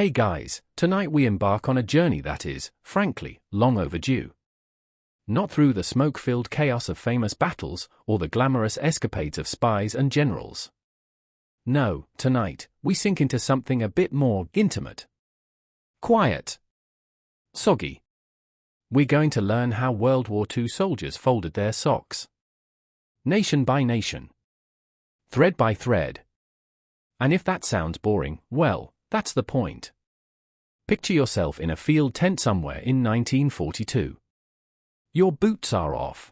Hey guys, tonight we embark on a journey that is, frankly, long overdue. Not through the smoke-filled chaos of famous battles or the glamorous escapades of spies and generals. No, tonight, we sink into something a bit more intimate. Quiet. Soggy. We're going to learn how World War II soldiers folded their socks. Nation by nation. Thread by thread. And if that sounds boring, well, that's the point. Picture yourself in a field tent somewhere in 1942. Your boots are off.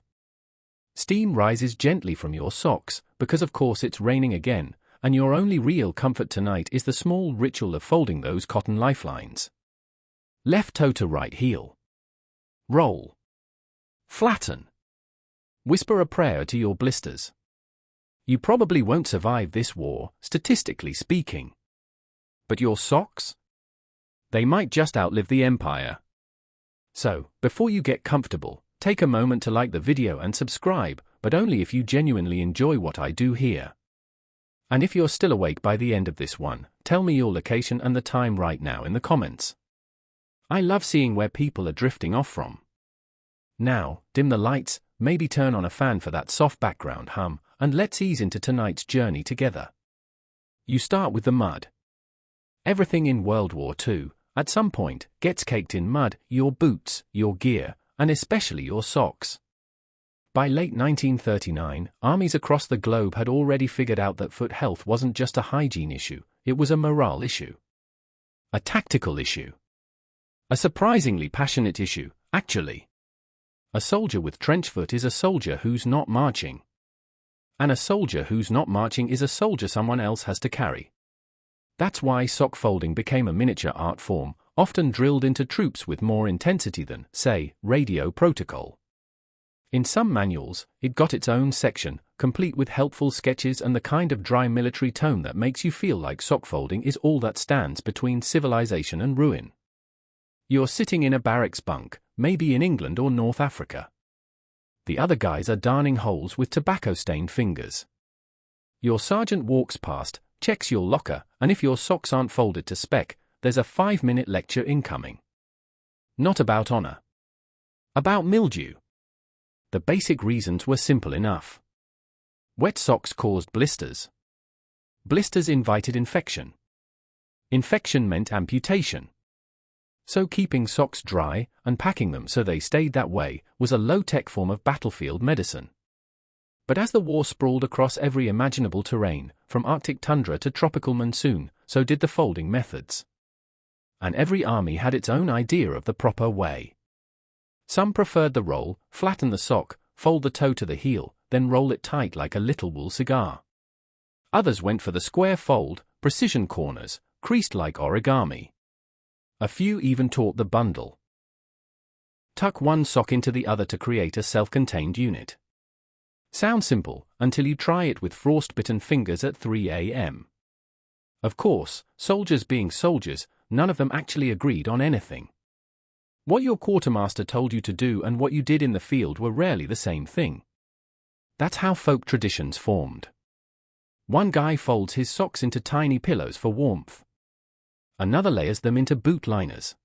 Steam rises gently from your socks, because of course it's raining again, and your only real comfort tonight is the small ritual of folding those cotton lifelines. Left toe to right heel. Roll. Flatten. Whisper a prayer to your blisters. You probably won't survive this war, statistically speaking. But your socks? They might just outlive the empire. So, before you get comfortable, take a moment to like the video and subscribe, but only if you genuinely enjoy what I do here. And if you're still awake by the end of this one, tell me your location and the time right now in the comments. I love seeing where people are drifting off from. Now, dim the lights, maybe turn on a fan for that soft background hum, and let's ease into tonight's journey together. You start with the mud. Everything in World War II, at some point, gets caked in mud, your boots, your gear, and especially your socks. By late 1939, armies across the globe had already figured out that foot health wasn't just a hygiene issue, it was a morale issue. A tactical issue. A surprisingly passionate issue, actually. A soldier with trench foot is a soldier who's not marching. And a soldier who's not marching is a soldier someone else has to carry. That's why sock folding became a miniature art form, often drilled into troops with more intensity than, say, radio protocol. In some manuals, it got its own section, complete with helpful sketches and the kind of dry military tone that makes you feel like sock folding is all that stands between civilization and ruin. You're sitting in a barracks bunk, maybe in England or North Africa. The other guys are darning holes with tobacco-stained fingers. Your sergeant walks past, checks your locker, and if your socks aren't folded to spec, there's a 5-minute lecture incoming. Not about honor. About mildew. The basic reasons were simple enough. Wet socks caused blisters. Blisters invited infection. Infection meant amputation. So keeping socks dry, and packing them so they stayed that way, was a low-tech form of battlefield medicine. But as the war sprawled across every imaginable terrain, from Arctic tundra to tropical monsoon, so did the folding methods. And every army had its own idea of the proper way. Some preferred the roll, flatten the sock, fold the toe to the heel, then roll it tight like a little wool cigar. Others went for the square fold, precision corners, creased like origami. A few even taught the bundle. Tuck one sock into the other to create a self-contained unit. Sounds simple, until you try it with frostbitten fingers at 3 a.m. Of course, soldiers being soldiers, none of them actually agreed on anything. What your quartermaster told you to do and what you did in the field were rarely the same thing. That's how folk traditions formed. One guy folds his socks into tiny pillows for warmth. Another layers them into boot liners.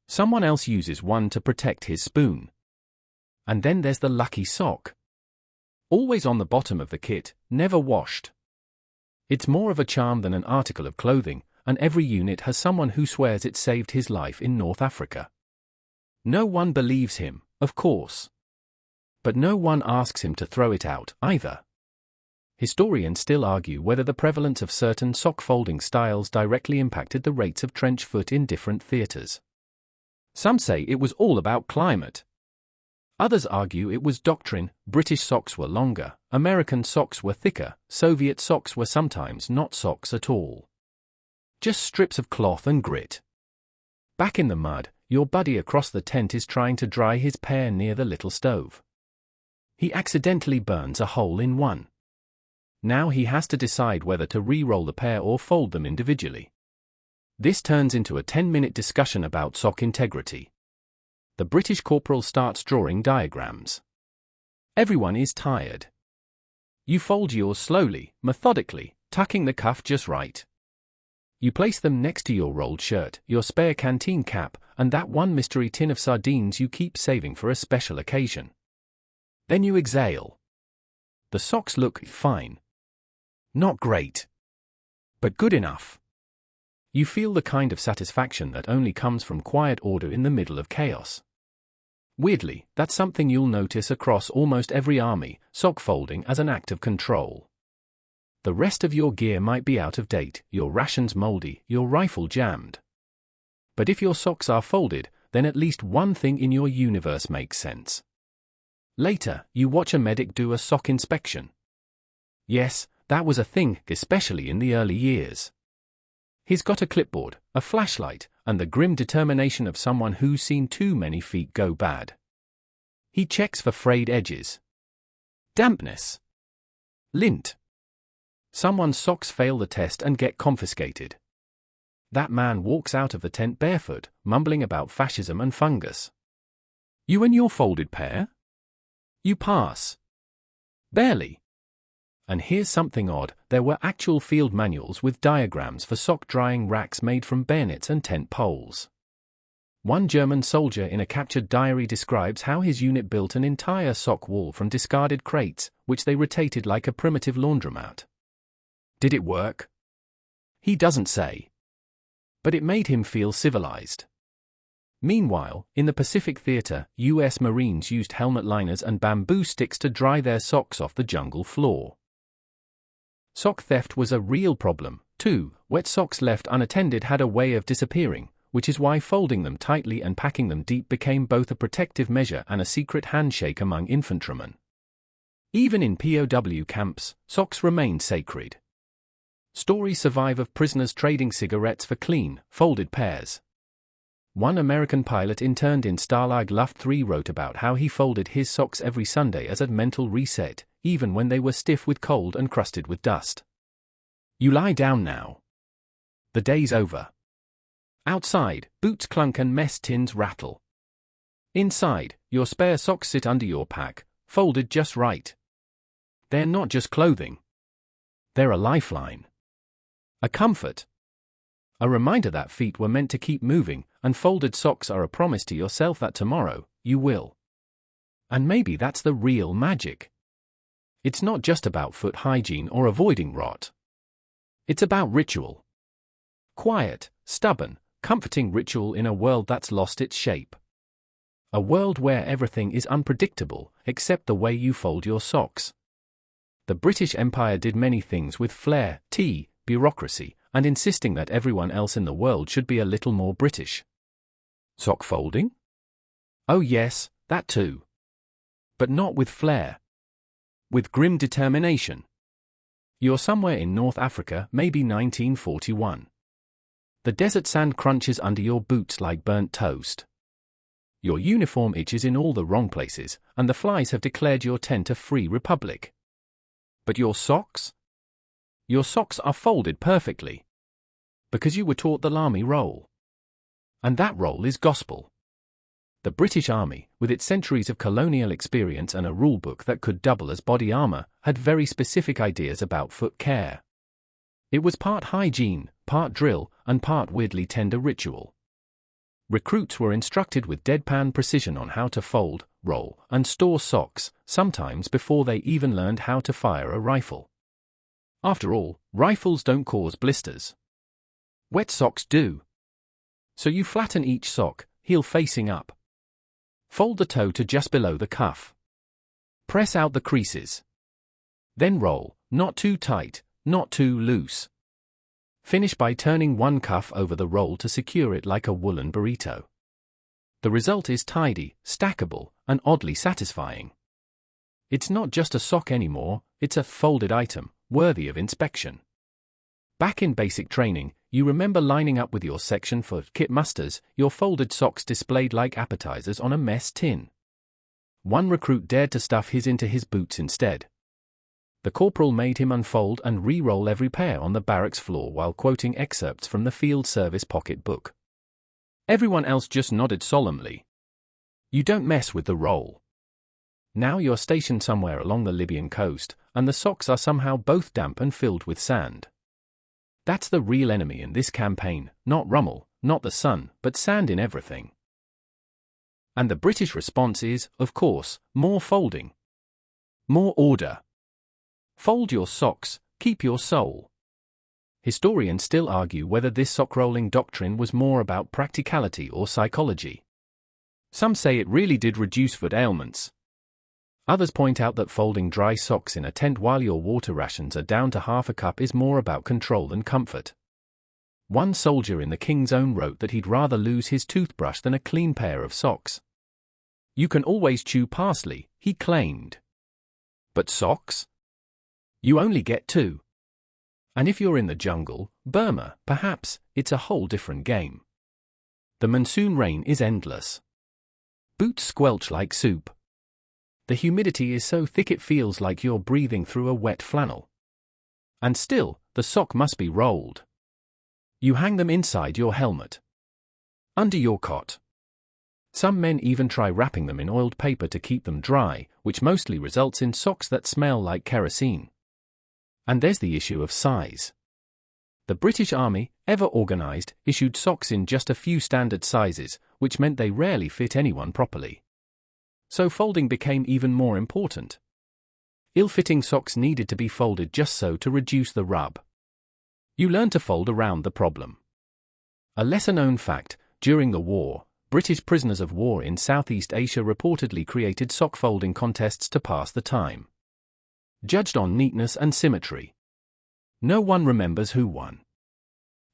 Someone else uses one to protect his spoon. And then there's the lucky sock. Always on the bottom of the kit, never washed. It's more of a charm than an article of clothing, and every unit has someone who swears it saved his life in North Africa. No one believes him, of course. But no one asks him to throw it out, either. Historians still argue whether the prevalence of certain sock folding styles directly impacted the rates of trench foot in different theaters. Some say it was all about climate. Others argue it was doctrine. British socks were longer, American socks were thicker, Soviet socks were sometimes not socks at all. Just strips of cloth and grit. Back in the mud, your buddy across the tent is trying to dry his pair near the little stove. He accidentally burns a hole in one. Now he has to decide whether to re-roll the pair or fold them individually. This turns into a 10-minute discussion about sock integrity. The British corporal starts drawing diagrams. Everyone is tired. You fold yours slowly, methodically, tucking the cuff just right. You place them next to your rolled shirt, your spare canteen cap, and that one mystery tin of sardines you keep saving for a special occasion. Then you exhale. The socks look fine. Not great, but good enough. You feel the kind of satisfaction that only comes from quiet order in the middle of chaos. Weirdly, that's something you'll notice across almost every army, sock folding as an act of control. The rest of your gear might be out of date, your rations moldy, your rifle jammed. But if your socks are folded, then at least one thing in your universe makes sense. Later, you watch a medic do a sock inspection. Yes, that was a thing, especially in the early years. He's got a clipboard, a flashlight, and the grim determination of someone who's seen too many feet go bad. He checks for frayed edges, dampness, lint. Someone's socks fail the test and get confiscated. That man walks out of the tent barefoot, mumbling about fascism and fungus. You and your folded pair? You pass. Barely. And here's something odd, there were actual field manuals with diagrams for sock drying racks made from bayonets and tent poles. One German soldier in a captured diary describes how his unit built an entire sock wall from discarded crates, which they rotated like a primitive laundromat. Did it work? He doesn't say. But it made him feel civilized. Meanwhile, in the Pacific Theater, U.S. Marines used helmet liners and bamboo sticks to dry their socks off the jungle floor. Sock theft was a real problem, too. Wet socks left unattended had a way of disappearing, which is why folding them tightly and packing them deep became both a protective measure and a secret handshake among infantrymen. Even in POW camps, socks remained sacred. Stories survive of prisoners trading cigarettes for clean, folded pairs. One American pilot interned in Stalag Luft 3 wrote about how he folded his socks every Sunday as a mental reset, even when they were stiff with cold and crusted with dust. You lie down now. The day's over. Outside, boots clunk and mess tins rattle. Inside, your spare socks sit under your pack, folded just right. They're not just clothing. They're a lifeline. A comfort. A reminder that feet were meant to keep moving, and folded socks are a promise to yourself that tomorrow, you will. And maybe that's the real magic. It's not just about foot hygiene or avoiding rot. It's about ritual. Quiet, stubborn, comforting ritual in a world that's lost its shape. A world where everything is unpredictable, except the way you fold your socks. The British Empire did many things with flair, bureaucracy, and insisting that everyone else in the world should be a little more British. Sock folding? Oh yes, that too. But not with flair. With grim determination. You're somewhere in North Africa, maybe 1941. The desert sand crunches under your boots like burnt toast. Your uniform itches in all the wrong places, and the flies have declared your tent a free republic. But your socks? Your socks are folded perfectly. Because you were taught the Army role. And that role is gospel. The British Army, with its centuries of colonial experience and a rulebook that could double as body armor, had very specific ideas about foot care. It was part hygiene, part drill, and part weirdly tender ritual. Recruits were instructed with deadpan precision on how to fold, roll, and store socks, sometimes before they even learned how to fire a rifle. After all, rifles don't cause blisters. Wet socks do. So you flatten each sock, heel facing up. Fold the toe to just below the cuff. Press out the creases. Then roll, not too tight, not too loose. Finish by turning one cuff over the roll to secure it like a woolen burrito. The result is tidy, stackable, and oddly satisfying. It's not just a sock anymore, it's a folded item, worthy of inspection. Back in basic training, you remember lining up with your section for kit musters, your folded socks displayed like appetizers on a mess tin. One recruit dared to stuff his into his boots instead. The corporal made him unfold and re-roll every pair on the barracks floor while quoting excerpts from the field service pocket book. Everyone else just nodded solemnly. You don't mess with the roll. Now you're stationed somewhere along the Libyan coast, and the socks are somehow both damp and filled with sand. That's the real enemy in this campaign, not Rummel, not the sun, but sand in everything. And the British response is, of course, more folding. More order. Fold your socks, keep your soul. Historians still argue whether this sock-rolling doctrine was more about practicality or psychology. Some say it really did reduce foot ailments. Others point out that folding dry socks in a tent while your water rations are down to half a cup is more about control than comfort. One soldier in the King's Own wrote that he'd rather lose his toothbrush than a clean pair of socks. You can always chew parsley, he claimed. But socks? You only get two. And if you're in the jungle, Burma, perhaps, it's a whole different game. The monsoon rain is endless. Boots squelch like soup. The humidity is so thick it feels like you're breathing through a wet flannel. And still, the sock must be rolled. You hang them inside your helmet. Under your cot. Some men even try wrapping them in oiled paper to keep them dry, which mostly results in socks that smell like kerosene. And there's the issue of size. The British Army, ever organized, issued socks in just a few standard sizes, which meant they rarely fit anyone properly. So folding became even more important. Ill-fitting socks needed to be folded just so to reduce the rub. You learn to fold around the problem. A lesser-known fact, during the war, British prisoners of war in Southeast Asia reportedly created sock folding contests to pass the time. Judged on neatness and symmetry. No one remembers who won.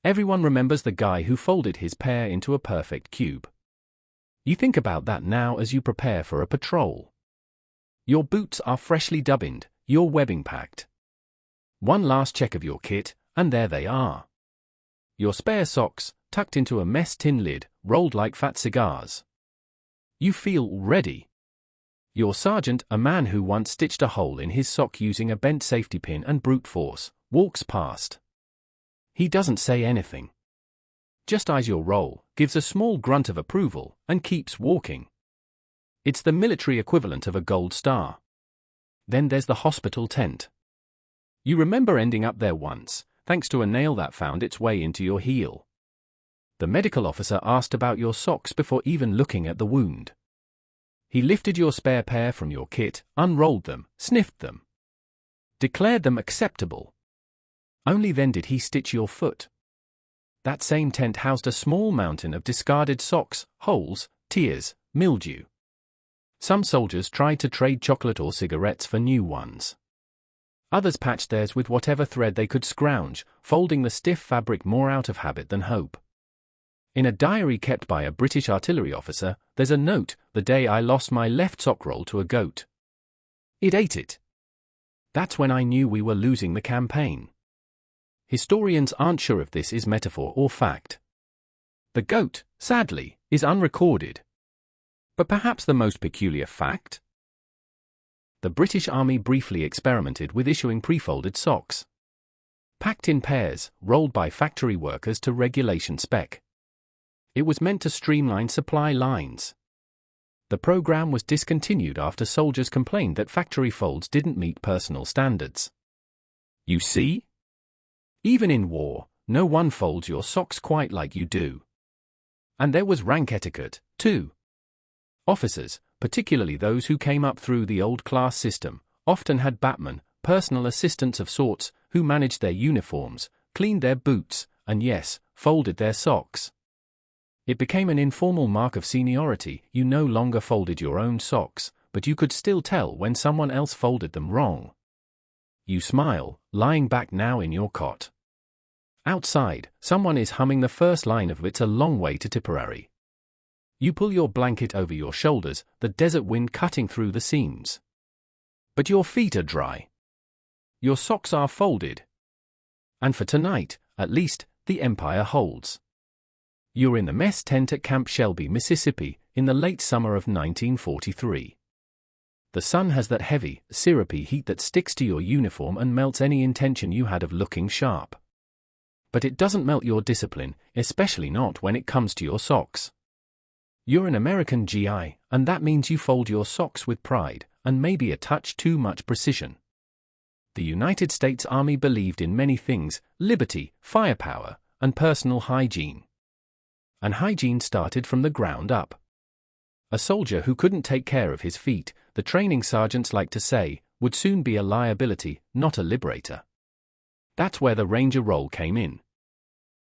Everyone remembers the guy who folded his pair into a perfect cube. You think about that now as you prepare for a patrol. Your boots are freshly dubbined, your webbing packed. One last check of your kit, and there they are. Your spare socks, tucked into a mess tin lid, rolled like fat cigars. You feel ready. Your sergeant, a man who once stitched a hole in his sock using a bent safety pin and brute force, walks past. He doesn't say anything. Just eyes your roll, gives a small grunt of approval, and keeps walking. It's the military equivalent of a gold star. Then there's the hospital tent. You remember ending up there once, thanks to a nail that found its way into your heel. The medical officer asked about your socks before even looking at the wound. He lifted your spare pair from your kit, unrolled them, sniffed them. Declared them acceptable. Only then did he stitch your foot. That same tent housed a small mountain of discarded socks, holes, tears, mildew. Some soldiers tried to trade chocolate or cigarettes for new ones. Others patched theirs with whatever thread they could scrounge, folding the stiff fabric more out of habit than hope. In a diary kept by a British artillery officer, there's a note, the day I lost my left sock roll to a goat. It ate it. That's when I knew we were losing the campaign. Historians aren't sure if this is metaphor or fact. The goat, sadly, is unrecorded. But perhaps the most peculiar fact? The British Army briefly experimented with issuing pre-folded socks. Packed in pairs, rolled by factory workers to regulation spec. It was meant to streamline supply lines. The program was discontinued after soldiers complained that factory folds didn't meet personal standards. You see? Even in war, no one folds your socks quite like you do. And there was rank etiquette, too. Officers, particularly those who came up through the old class system, often had batmen, personal assistants of sorts, who managed their uniforms, cleaned their boots, and yes, folded their socks. It became an informal mark of seniority. You no longer folded your own socks, but you could still tell when someone else folded them wrong. You smile, lying back now in your cot. Outside, someone is humming the first line of It's a Long Way to Tipperary. You pull your blanket over your shoulders, the desert wind cutting through the seams. But your feet are dry. Your socks are folded. And for tonight, at least, the empire holds. You're in the mess tent at Camp Shelby, Mississippi, in the late summer of 1943. The sun has that heavy, syrupy heat that sticks to your uniform and melts any intention you had of looking sharp. But it doesn't melt your discipline, especially not when it comes to your socks. You're an American GI, and that means you fold your socks with pride, and maybe a touch too much precision. The United States Army believed in many things: liberty, firepower, and personal hygiene. And hygiene started from the ground up. A soldier who couldn't take care of his feet, the training sergeants like to say, would soon be a liability, not a liberator. That's where the Ranger roll came in.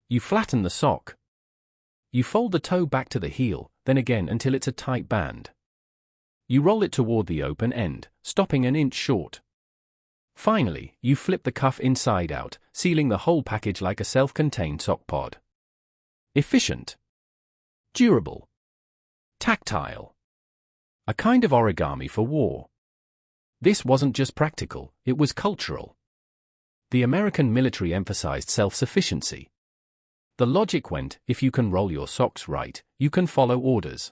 You flatten the sock. You fold the toe back to the heel, then again until it's a tight band. You roll it toward the open end, stopping an inch short. Finally, you flip the cuff inside out, sealing the whole package like a self-contained sock pod. Efficient. Durable. Tactile. A kind of origami for war. This wasn't just practical, it was cultural. The American military emphasized self-sufficiency. The logic went, if you can roll your socks right, you can follow orders.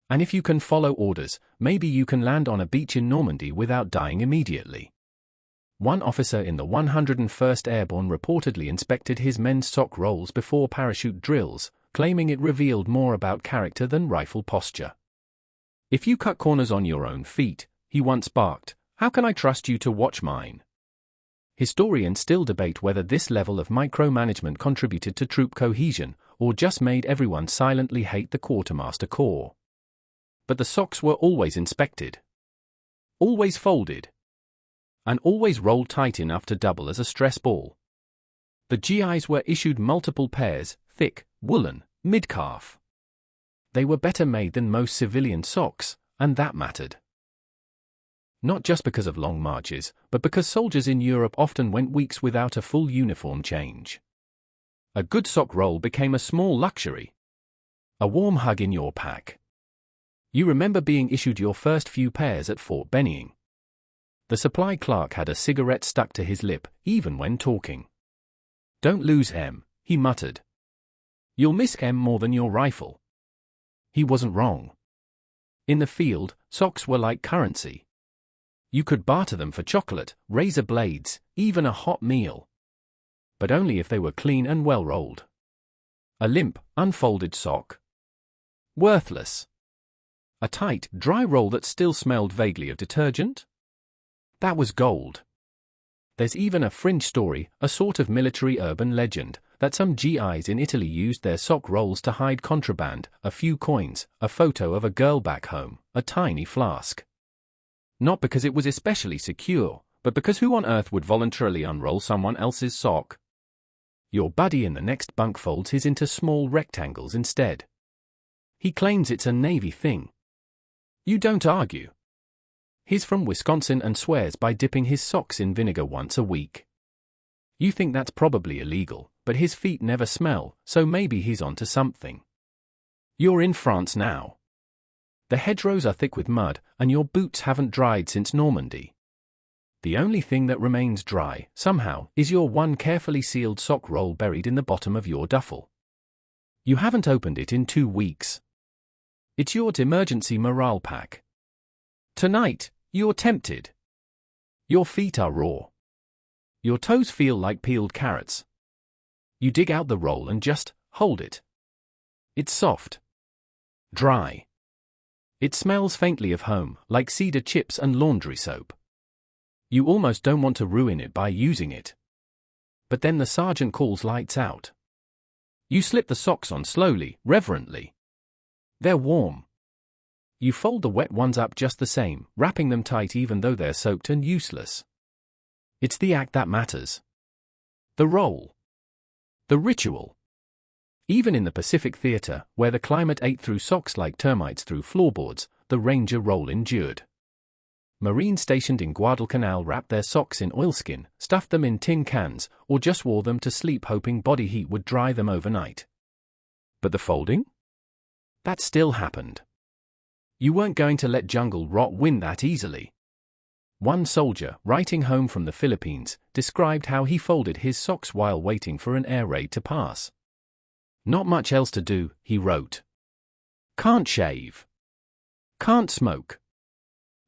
And if you can follow orders, maybe you can land on a beach in Normandy without dying immediately. One officer in the 101st Airborne reportedly inspected his men's sock rolls before parachute drills, claiming it revealed more about character than rifle posture. If you cut corners on your own feet, he once barked, how can I trust you to watch mine? Historians still debate whether this level of micromanagement contributed to troop cohesion, or just made everyone silently hate the quartermaster corps. But the socks were always inspected. Always folded. And always rolled tight enough to double as a stress ball. The GIs were issued multiple pairs, thick, woolen, mid-calf. They were better made than most civilian socks, and that mattered. Not just because of long marches, but because soldiers in Europe often went weeks without a full uniform change. A good sock roll became a small luxury. A warm hug in your pack. You remember being issued your first few pairs at Fort Benning. The supply clerk had a cigarette stuck to his lip, even when talking. Don't lose M, he muttered. You'll miss M more than your rifle. He wasn't wrong. In the field, socks were like currency. You could barter them for chocolate, razor blades, even a hot meal. But only if they were clean and well rolled. A limp, unfolded sock? Worthless. A tight, dry roll that still smelled vaguely of detergent? That was gold. There's even a fringe story, a sort of military urban legend, that some GIs in Italy used their sock rolls to hide contraband, a few coins, a photo of a girl back home, a tiny flask. Not because it was especially secure, but because who on earth would voluntarily unroll someone else's sock? Your buddy in the next bunk folds his into small rectangles instead. He claims it's a Navy thing. You don't argue. He's from Wisconsin and swears by dipping his socks in vinegar once a week. You think that's probably illegal, but his feet never smell, so maybe he's onto something. You're in France now. The hedgerows are thick with mud, and your boots haven't dried since Normandy. The only thing that remains dry, somehow, is your one carefully sealed sock roll buried in the bottom of your duffel. You haven't opened it in 2 weeks. It's your emergency morale pack. Tonight, you're tempted. Your feet are raw. Your toes feel like peeled carrots. You dig out the roll and just hold it. It's soft. Dry. It smells faintly of home, like cedar chips and laundry soap. You almost don't want to ruin it by using it. But then the sergeant calls lights out. You slip the socks on slowly, reverently. They're warm. You fold the wet ones up just the same, wrapping them tight even though they're soaked and useless. It's the act that matters. The roll. The ritual. Even in the Pacific Theater, where the climate ate through socks like termites through floorboards, the Ranger roll endured. Marines stationed in Guadalcanal wrapped their socks in oilskin, stuffed them in tin cans, or just wore them to sleep hoping body heat would dry them overnight. But the folding? That still happened. You weren't going to let jungle rot win that easily. One soldier, writing home from the Philippines, described how he folded his socks while waiting for an air raid to pass. Not much else to do, he wrote. Can't shave. Can't smoke.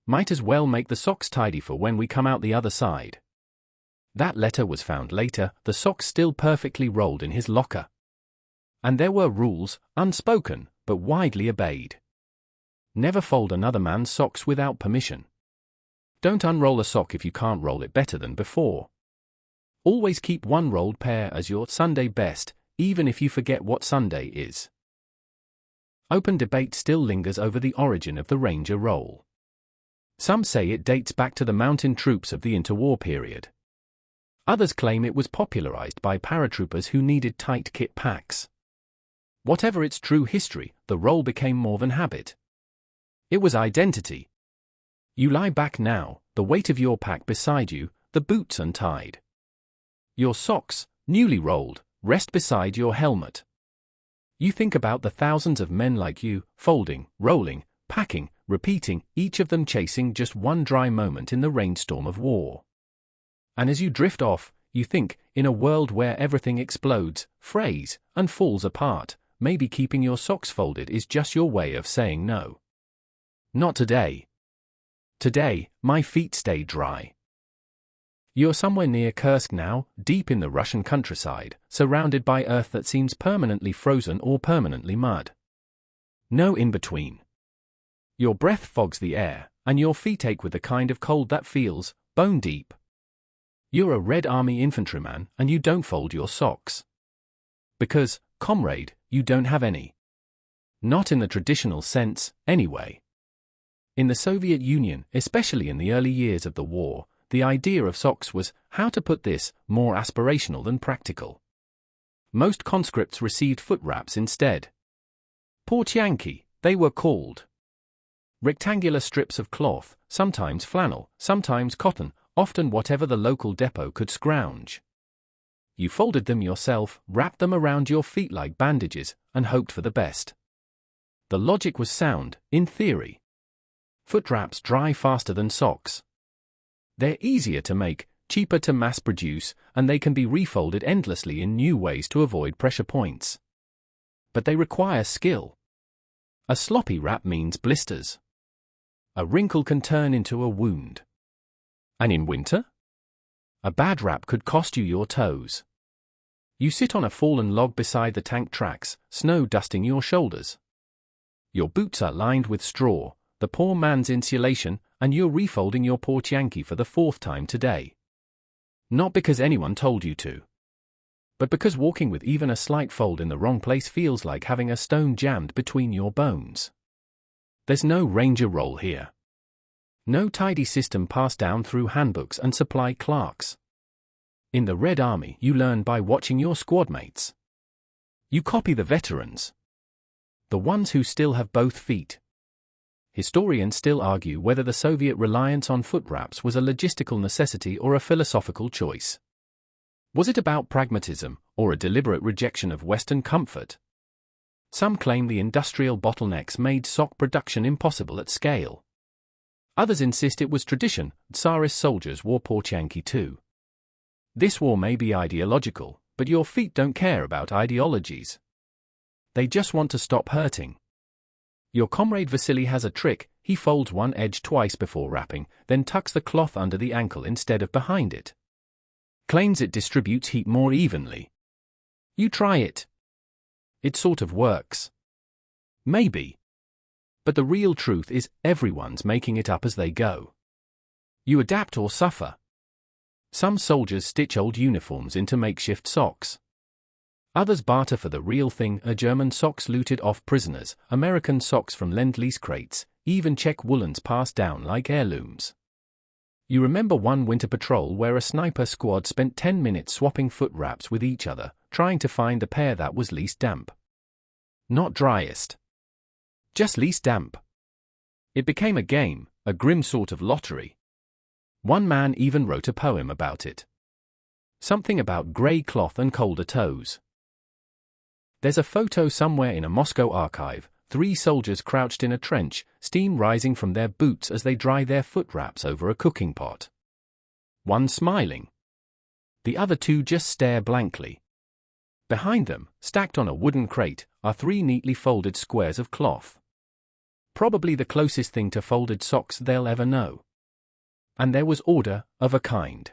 Might as well make the socks tidy for when we come out the other side. That letter was found later, the socks still perfectly rolled in his locker. And there were rules, unspoken, but widely obeyed. Never fold another man's socks without permission. Don't unroll a sock if you can't roll it better than before. Always keep one rolled pair as your Sunday best, even if you forget what Sunday is. Open debate still lingers over the origin of the Ranger roll. Some say it dates back to the mountain troops of the interwar period. Others claim it was popularized by paratroopers who needed tight kit packs. Whatever its true history, the roll became more than habit. It was identity. You lie back now, the weight of your pack beside you, the boots untied. Your socks, newly rolled, rest beside your helmet. You think about the thousands of men like you, folding, rolling, packing, repeating, each of them chasing just one dry moment in the rainstorm of war. And as you drift off, you think, in a world where everything explodes, frays, and falls apart, maybe keeping your socks folded is just your way of saying no. Not today. Today, my feet stay dry. You're somewhere near Kursk now, deep in the Russian countryside, surrounded by earth that seems permanently frozen or permanently mud. No in-between. Your breath fogs the air, and your feet ache with the kind of cold that feels bone deep. You're a Red Army infantryman, and you don't fold your socks. Because, comrade, you don't have any. Not in the traditional sense, anyway. In the Soviet Union, especially in the early years of the war, the idea of socks was, how to put this, more aspirational than practical. Most conscripts received foot wraps instead. Portyanki, they were called. Rectangular strips of cloth, sometimes flannel, sometimes cotton, often whatever the local depot could scrounge. You folded them yourself, wrapped them around your feet like bandages, and hoped for the best. The logic was sound, in theory. Foot wraps dry faster than socks. They're easier to make, cheaper to mass produce, and they can be refolded endlessly in new ways to avoid pressure points. But they require skill. A sloppy wrap means blisters. A wrinkle can turn into a wound. And in winter? A bad wrap could cost you your toes. You sit on a fallen log beside the tank tracks, snow dusting your shoulders. Your boots are lined with straw, the poor man's insulation, and you're refolding your portyanki for the fourth time today. Not because anyone told you to, but because walking with even a slight fold in the wrong place feels like having a stone jammed between your bones. There's no Ranger roll here. No tidy system passed down through handbooks and supply clerks. In the Red Army, you learn by watching your squadmates. You copy the veterans. The ones who still have both feet. Historians still argue whether the Soviet reliance on foot wraps was a logistical necessity or a philosophical choice. Was it about pragmatism, or a deliberate rejection of Western comfort? Some claim the industrial bottlenecks made sock production impossible at scale. Others insist it was tradition. Tsarist soldiers wore portyanki too. This war may be ideological, but your feet don't care about ideologies. They just want to stop hurting. Your comrade Vasily has a trick. He folds one edge twice before wrapping, then tucks the cloth under the ankle instead of behind it. Claims it distributes heat more evenly. You try it. It sort of works. Maybe. But the real truth is, everyone's making it up as they go. You adapt or suffer. Some soldiers stitch old uniforms into makeshift socks. Others barter for the real thing, German socks looted off prisoners, American socks from Lend-Lease crates, even Czech woolens passed down like heirlooms. You remember one winter patrol where a sniper squad spent 10 minutes swapping foot wraps with each other, trying to find the pair that was least damp. Not driest. Just least damp. It became a game, a grim sort of lottery. One man even wrote a poem about it. Something about grey cloth and colder toes. There's a photo somewhere in a Moscow archive, 3 soldiers crouched in a trench, steam rising from their boots as they dry their foot wraps over a cooking pot. One smiling. The other 2 just stare blankly. Behind them, stacked on a wooden crate, are 3 neatly folded squares of cloth. Probably the closest thing to folded socks they'll ever know. And there was order, of a kind.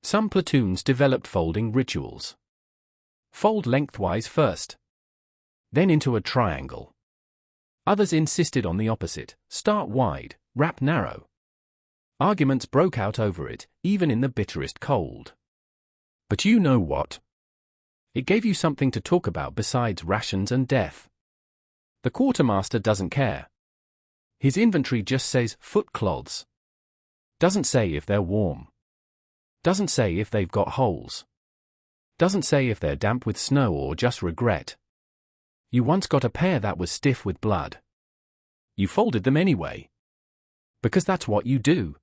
Some platoons developed folding rituals. Fold lengthwise first. Then into a triangle. Others insisted on the opposite, start wide, wrap narrow. Arguments broke out over it, even in the bitterest cold. But you know what? It gave you something to talk about besides rations and death. The quartermaster doesn't care. His inventory just says foot cloths. Doesn't say if they're warm. Doesn't say if they've got holes. Doesn't say if they're damp with snow or just regret. You once got a pair that was stiff with blood. You folded them anyway. Because that's what you do.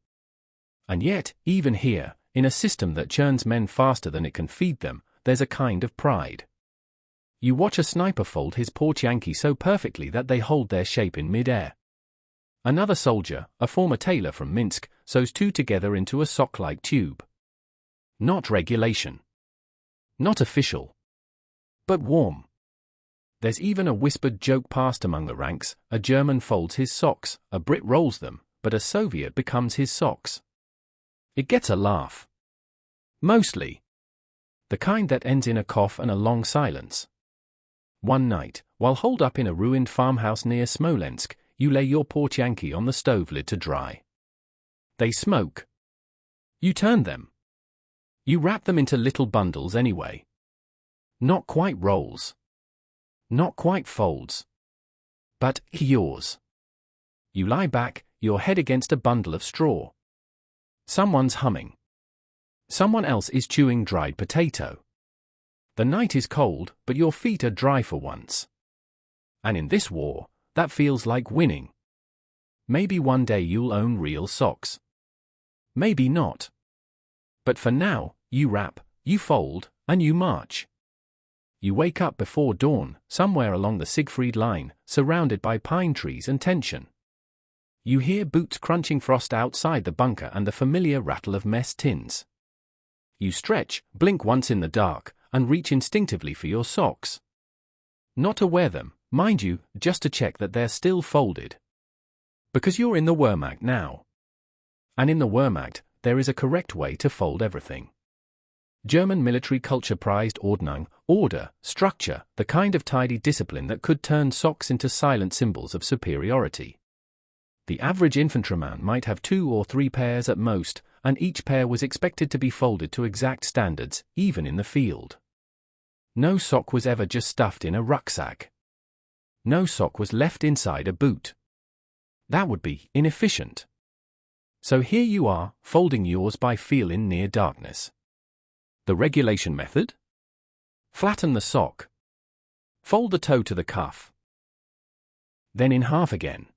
And yet, even here, in a system that churns men faster than it can feed them, there's a kind of pride. You watch a sniper fold his porch Yankee so perfectly that they hold their shape in mid-air. Another soldier, a former tailor from Minsk, sews two together into a sock-like tube. Not regulation. Not official. But warm. There's even a whispered joke passed among the ranks: a German folds his socks, a Brit rolls them, but a Soviet becomes his socks. It gets a laugh. Mostly. The kind that ends in a cough and a long silence. One night, while holed up in a ruined farmhouse near Smolensk, you lay your porch Yankee on the stove lid to dry. They smoke. You turn them. You wrap them into little bundles anyway. Not quite rolls. Not quite folds. But yours. You lie back, your head against a bundle of straw. Someone's humming. Someone else is chewing dried potato. The night is cold, but your feet are dry for once. And in this war, that feels like winning. Maybe one day you'll own real socks. Maybe not. But for now, you wrap, you fold, and you march. You wake up before dawn, somewhere along the Siegfried line, surrounded by pine trees and tension. You hear boots crunching frost outside the bunker and the familiar rattle of mess tins. You stretch, blink once in the dark, and reach instinctively for your socks. Not to wear them, mind you, just to check that they're still folded. Because you're in the Wehrmacht now. And in the Wehrmacht, there is a correct way to fold everything. German military culture prized Ordnung, order, structure, the kind of tidy discipline that could turn socks into silent symbols of superiority. The average infantryman might have 2 or 3 pairs at most, and each pair was expected to be folded to exact standards, even in the field. No sock was ever just stuffed in a rucksack. No sock was left inside a boot. That would be inefficient. So here you are, folding yours by feel in near darkness. The regulation method? Flatten the sock. Fold the toe to the cuff. Then in half again.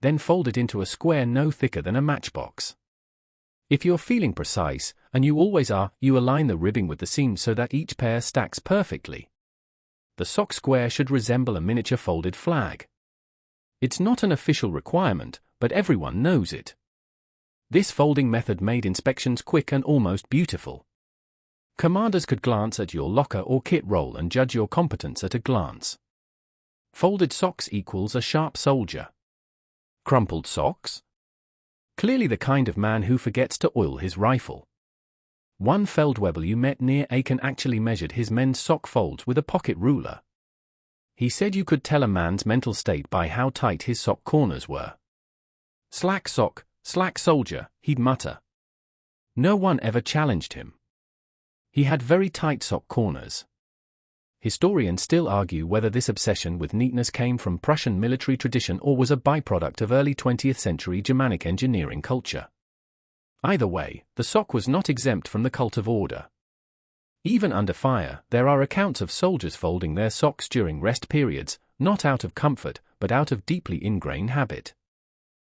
Then fold it into a square no thicker than a matchbox. If you're feeling precise, and you always are, you align the ribbing with the seam so that each pair stacks perfectly. The sock square should resemble a miniature folded flag. It's not an official requirement, but everyone knows it. This folding method made inspections quick and almost beautiful. Commanders could glance at your locker or kit roll and judge your competence at a glance. Folded socks equals a sharp soldier. Crumpled socks? Clearly the kind of man who forgets to oil his rifle. One Feldwebel you met near Aachen actually measured his men's sock folds with a pocket ruler. He said you could tell a man's mental state by how tight his sock corners were. Slack sock, slack soldier, he'd mutter. No one ever challenged him. He had very tight sock corners. Historians still argue whether this obsession with neatness came from Prussian military tradition or was a byproduct of early 20th century Germanic engineering culture. Either way, the sock was not exempt from the cult of order. Even under fire, there are accounts of soldiers folding their socks during rest periods, not out of comfort, but out of deeply ingrained habit.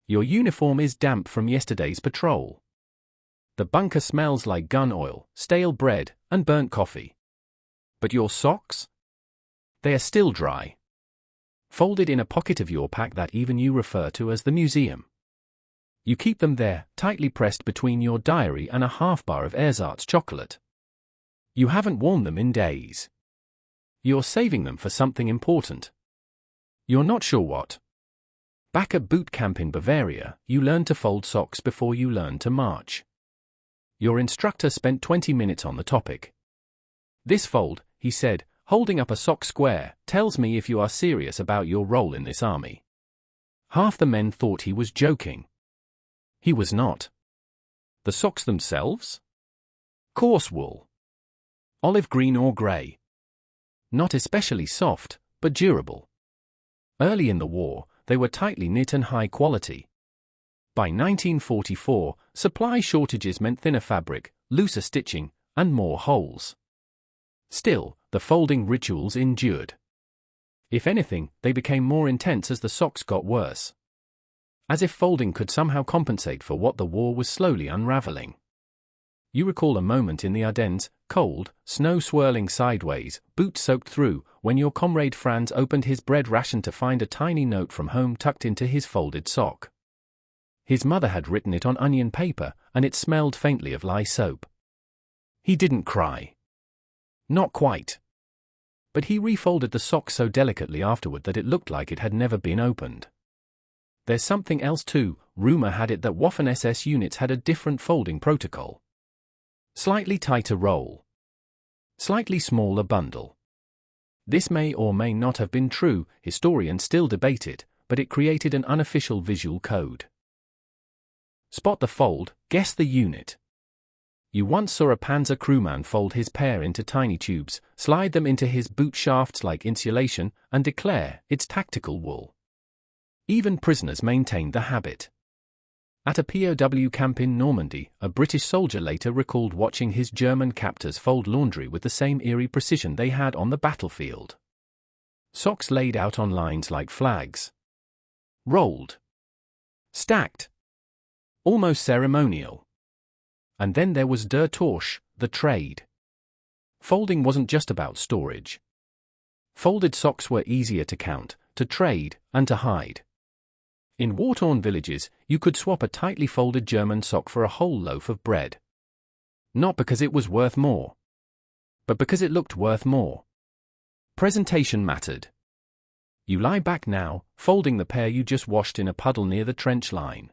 Your uniform is damp from yesterday's patrol. The bunker smells like gun oil, stale bread, and burnt coffee. But your socks? They are still dry. Folded in a pocket of your pack that even you refer to as the museum. You keep them there, tightly pressed between your diary and a half bar of ersatz chocolate. You haven't worn them in days. You're saving them for something important. You're not sure what. Back at boot camp in Bavaria, you learned to fold socks before you learned to march. Your instructor spent 20 minutes on the topic. This fold, he said, holding up a sock square, tells me if you are serious about your role in this army. Half the men thought he was joking. He was not. The socks themselves? Coarse wool. Olive green or grey. Not especially soft, but durable. Early in the war, they were tightly knit and high quality. By 1944, supply shortages meant thinner fabric, looser stitching, and more holes. Still, the folding rituals endured. If anything, they became more intense as the socks got worse. As if folding could somehow compensate for what the war was slowly unraveling. You recall a moment in the Ardennes, cold, snow swirling sideways, boots soaked through, when your comrade Franz opened his bread ration to find a tiny note from home tucked into his folded sock. His mother had written it on onion paper, and it smelled faintly of lye soap. He didn't cry. Not quite. But he refolded the sock so delicately afterward that it looked like it had never been opened. There's something else too. Rumor had it that Waffen-SS units had a different folding protocol. Slightly tighter roll. Slightly smaller bundle. This may or may not have been true, historians still debate it, but it created an unofficial visual code. Spot the fold, guess the unit. You once saw a Panzer crewman fold his pair into tiny tubes, slide them into his boot shafts like insulation, and declare it's tactical wool. Even prisoners maintained the habit. At a POW camp in Normandy, a British soldier later recalled watching his German captors fold laundry with the same eerie precision they had on the battlefield. Socks laid out on lines like flags. Rolled. Stacked. Almost ceremonial. And then there was der Tausch, the trade. Folding wasn't just about storage. Folded socks were easier to count, to trade, and to hide. In war-torn villages, you could swap a tightly folded German sock for a whole loaf of bread. Not because it was worth more, but because it looked worth more. Presentation mattered. You lie back now, folding the pair you just washed in a puddle near the trench line.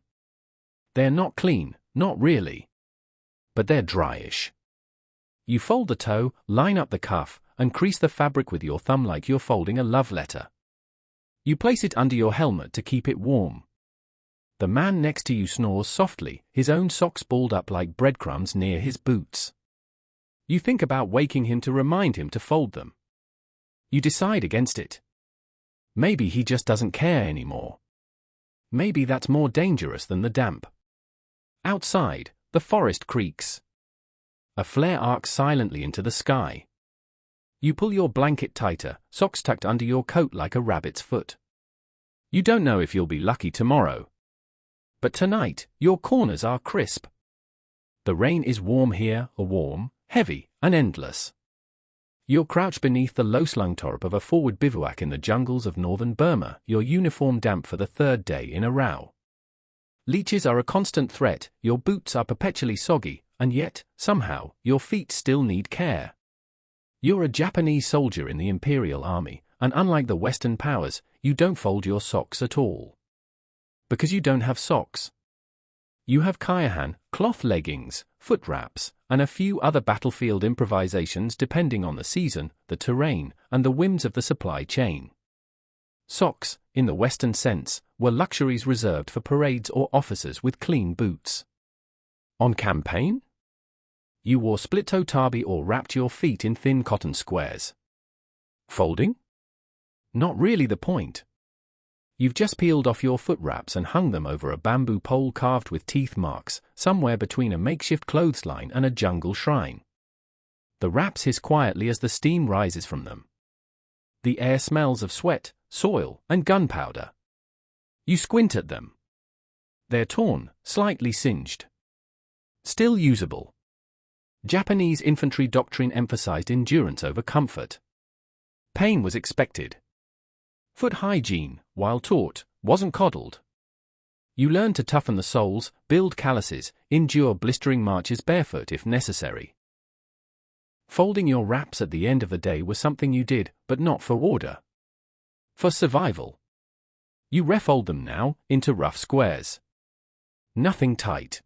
They're not clean, not really. But they're dryish. You fold the toe, line up the cuff, and crease the fabric with your thumb like you're folding a love letter. You place it under your helmet to keep it warm. The man next to you snores softly, his own socks balled up like breadcrumbs near his boots. You think about waking him to remind him to fold them. You decide against it. Maybe he just doesn't care anymore. Maybe that's more dangerous than the damp. Outside, the forest creaks. A flare arcs silently into the sky. You pull your blanket tighter, socks tucked under your coat like a rabbit's foot. You don't know if you'll be lucky tomorrow. But tonight, your corners are crisp. The rain is warm here, warm, heavy, and endless. You're crouched beneath the low-slung torp of a forward bivouac in the jungles of northern Burma, your uniform damp for the third day in a row. Leeches are a constant threat, your boots are perpetually soggy, and yet, somehow, your feet still need care. You're a Japanese soldier in the Imperial Army, and unlike the Western powers, you don't fold your socks at all. Because you don't have socks. You have kaihan, cloth leggings, foot wraps, and a few other battlefield improvisations depending on the season, the terrain, and the whims of the supply chain. Socks, in the Western sense, were luxuries reserved for parades or officers with clean boots. On campaign? You wore split-toe tabi or wrapped your feet in thin cotton squares. Folding? Not really the point. You've just peeled off your foot wraps and hung them over a bamboo pole carved with teeth marks, somewhere between a makeshift clothesline and a jungle shrine. The wraps hiss quietly as the steam rises from them. The air smells of sweat, soil, and gunpowder. You squint at them. They're torn, slightly singed. Still usable. Japanese infantry doctrine emphasized endurance over comfort. Pain was expected. Foot hygiene, while taught, wasn't coddled. You learned to toughen the soles, build calluses, endure blistering marches barefoot if necessary. Folding your wraps at the end of the day was something you did, but not for order. For survival. You refold them now, into rough squares. Nothing tight.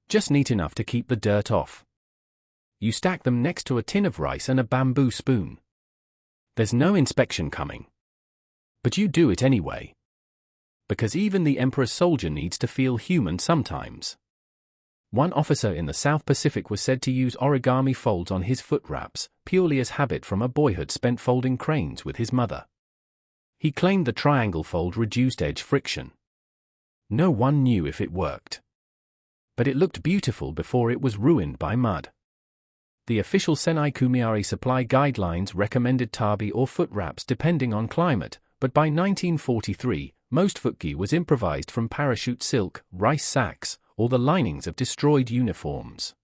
Just neat enough to keep the dirt off. You stack them next to a tin of rice and a bamboo spoon. There's no inspection coming. But you do it anyway. Because even the emperor's soldier needs to feel human sometimes. One officer in the South Pacific was said to use origami folds on his foot wraps, purely as habit from a boyhood spent folding cranes with his mother. He claimed the triangle fold reduced edge friction. No one knew if it worked. But it looked beautiful before it was ruined by mud. The official Senai Kumiari supply guidelines recommended tabi or foot wraps depending on climate, but by 1943, most futgi was improvised from parachute silk, rice sacks, or the linings of destroyed uniforms.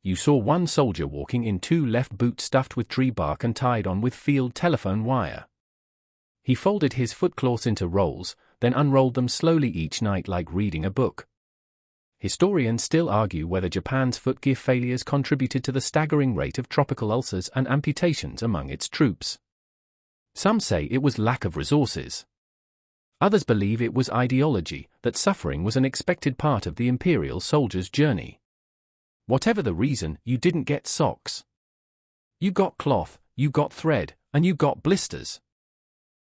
You saw one soldier walking in 2 left boots stuffed with tree bark and tied on with field telephone wire. He folded his footcloths into rolls, then unrolled them slowly each night like reading a book. Historians still argue whether Japan's foot gear failures contributed to the staggering rate of tropical ulcers and amputations among its troops. Some say it was lack of resources. Others believe it was ideology, that suffering was an expected part of the imperial soldier's journey. Whatever the reason, you didn't get socks. You got cloth, you got thread, and you got blisters.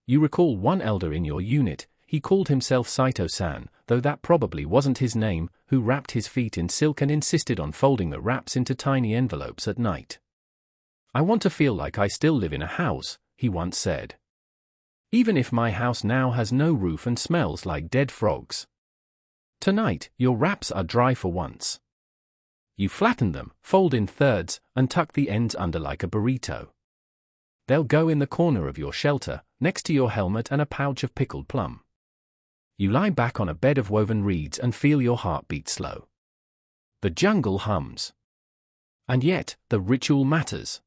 You recall one elder in your unit, he called himself Saito-san, though that probably wasn't his name, who wrapped his feet in silk and insisted on folding the wraps into tiny envelopes at night. "I want to feel like I still live in a house," he once said. "Even if my house now has no roof and smells like dead frogs. Tonight, your wraps are dry for once." You flatten them, fold in thirds, and tuck the ends under like a burrito. They'll go in the corner of your shelter, next to your helmet and a pouch of pickled plum. You lie back on a bed of woven reeds and feel your heart beat slow. The jungle hums. And yet, the ritual matters.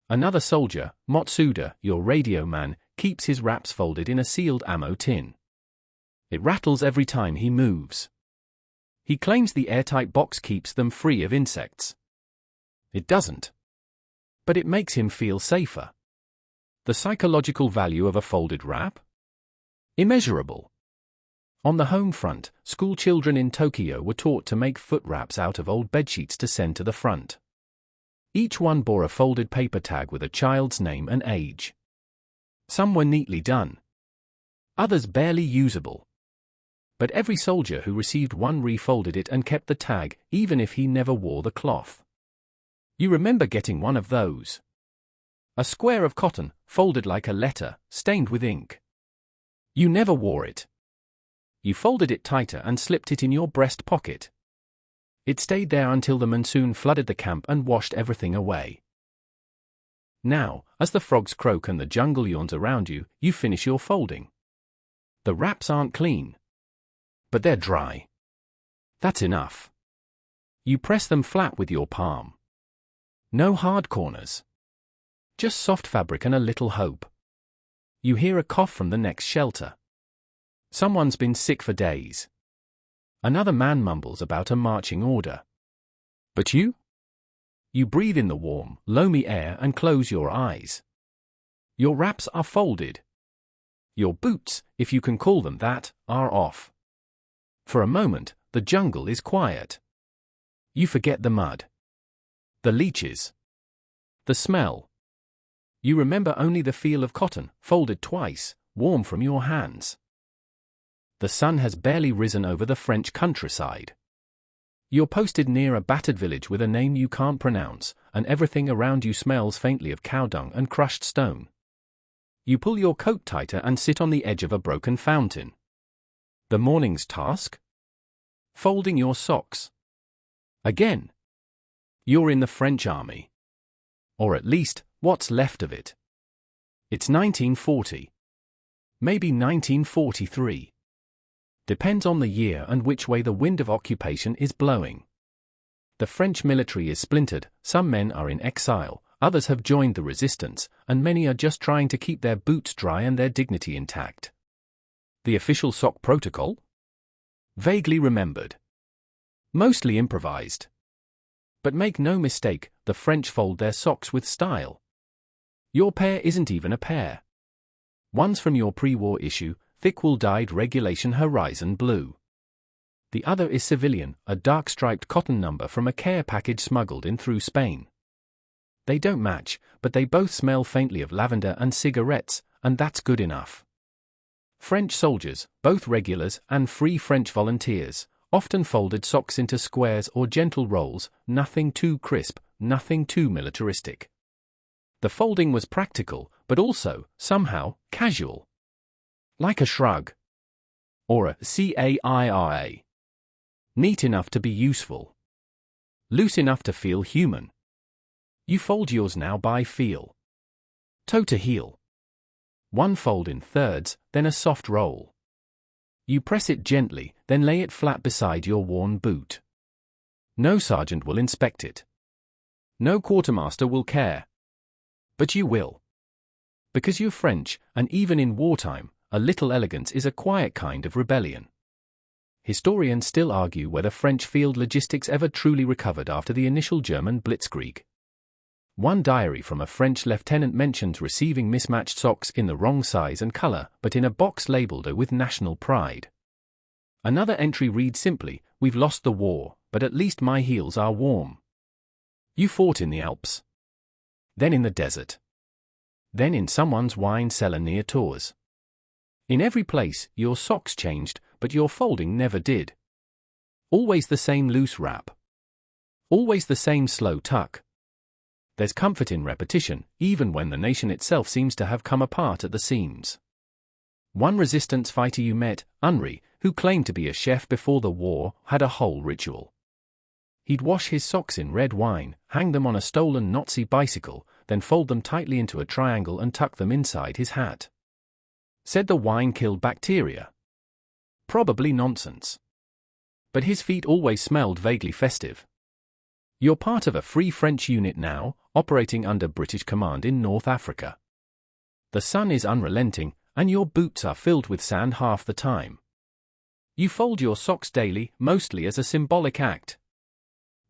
Another soldier, Motsuda, your radio man, keeps his wraps folded in a sealed ammo tin. It rattles every time he moves. He claims the airtight box keeps them free of insects. It doesn't. But it makes him feel safer. The psychological value of a folded wrap? Immeasurable. On the home front, school children in Tokyo were taught to make foot wraps out of old bedsheets to send to the front. Each one bore a folded paper tag with a child's name and age. Some were neatly done. Others barely usable. But every soldier who received one refolded it and kept the tag, even if he never wore the cloth. You remember getting one of those. A square of cotton, folded like a letter, stained with ink. You never wore it. You folded it tighter and slipped it in your breast pocket. It stayed there until the monsoon flooded the camp and washed everything away. Now, as the frogs croak and the jungle yawns around you, you finish your folding. The wraps aren't clean. But they're dry. That's enough. You press them flat with your palm. No hard corners. Just soft fabric and a little hope. You hear a cough from the next shelter. Someone's been sick for days. Another man mumbles about a marching order. But you? You breathe in the warm, loamy air and close your eyes. Your wraps are folded. Your boots, if you can call them that, are off. For a moment, the jungle is quiet. You forget the mud. The leeches. The smell. You remember only the feel of cotton, folded twice, warm from your hands. The sun has barely risen over the French countryside. You're posted near a battered village with a name you can't pronounce, and everything around you smells faintly of cow dung and crushed stone. You pull your coat tighter and sit on the edge of a broken fountain. The morning's task? Folding your socks. Again. You're in the French army. Or at least, what's left of it. It's 1940. Maybe 1943. Depends on the year and which way the wind of occupation is blowing. The French military is splintered, some men are in exile, others have joined the resistance, and many are just trying to keep their boots dry and their dignity intact. The official sock protocol? Vaguely remembered. Mostly improvised. But make no mistake, the French fold their socks with style. Your pair isn't even a pair. One's from your pre-war issue, thick wool-dyed regulation horizon blue. The other is civilian, a dark-striped cotton number from a care package smuggled in through Spain. They don't match, but they both smell faintly of lavender and cigarettes, and that's good enough. French soldiers, both regulars and free French volunteers, often folded socks into squares or gentle rolls, nothing too crisp, nothing too militaristic. The folding was practical, but also, somehow, casual. Like a shrug. Or a caira. Neat enough to be useful. Loose enough to feel human. You fold yours now by feel. Toe to heel. One fold in thirds, then a soft roll. You press it gently, then lay it flat beside your worn boot. No sergeant will inspect it. No quartermaster will care. But you will. Because you're French, and even in wartime, a little elegance is a quiet kind of rebellion. Historians still argue whether French field logistics ever truly recovered after the initial German blitzkrieg. One diary from a French lieutenant mentions receiving mismatched socks in the wrong size and color, but in a box labeled with national pride. Another entry reads simply, "We've lost the war, but at least my heels are warm." You fought in the Alps. Then in the desert. Then in someone's wine cellar near Tours. In every place, your socks changed, but your folding never did. Always the same loose wrap. Always the same slow tuck. There's comfort in repetition, even when the nation itself seems to have come apart at the seams. One resistance fighter you met, Henri, who claimed to be a chef before the war, had a whole ritual. He'd wash his socks in red wine, hang them on a stolen Nazi bicycle, then fold them tightly into a triangle and tuck them inside his hat. Said the wine killed bacteria. Probably nonsense. But his feet always smelled vaguely festive. You're part of a free French unit now, operating under British command in North Africa. The sun is unrelenting, and your boots are filled with sand half the time. You fold your socks daily, mostly as a symbolic act.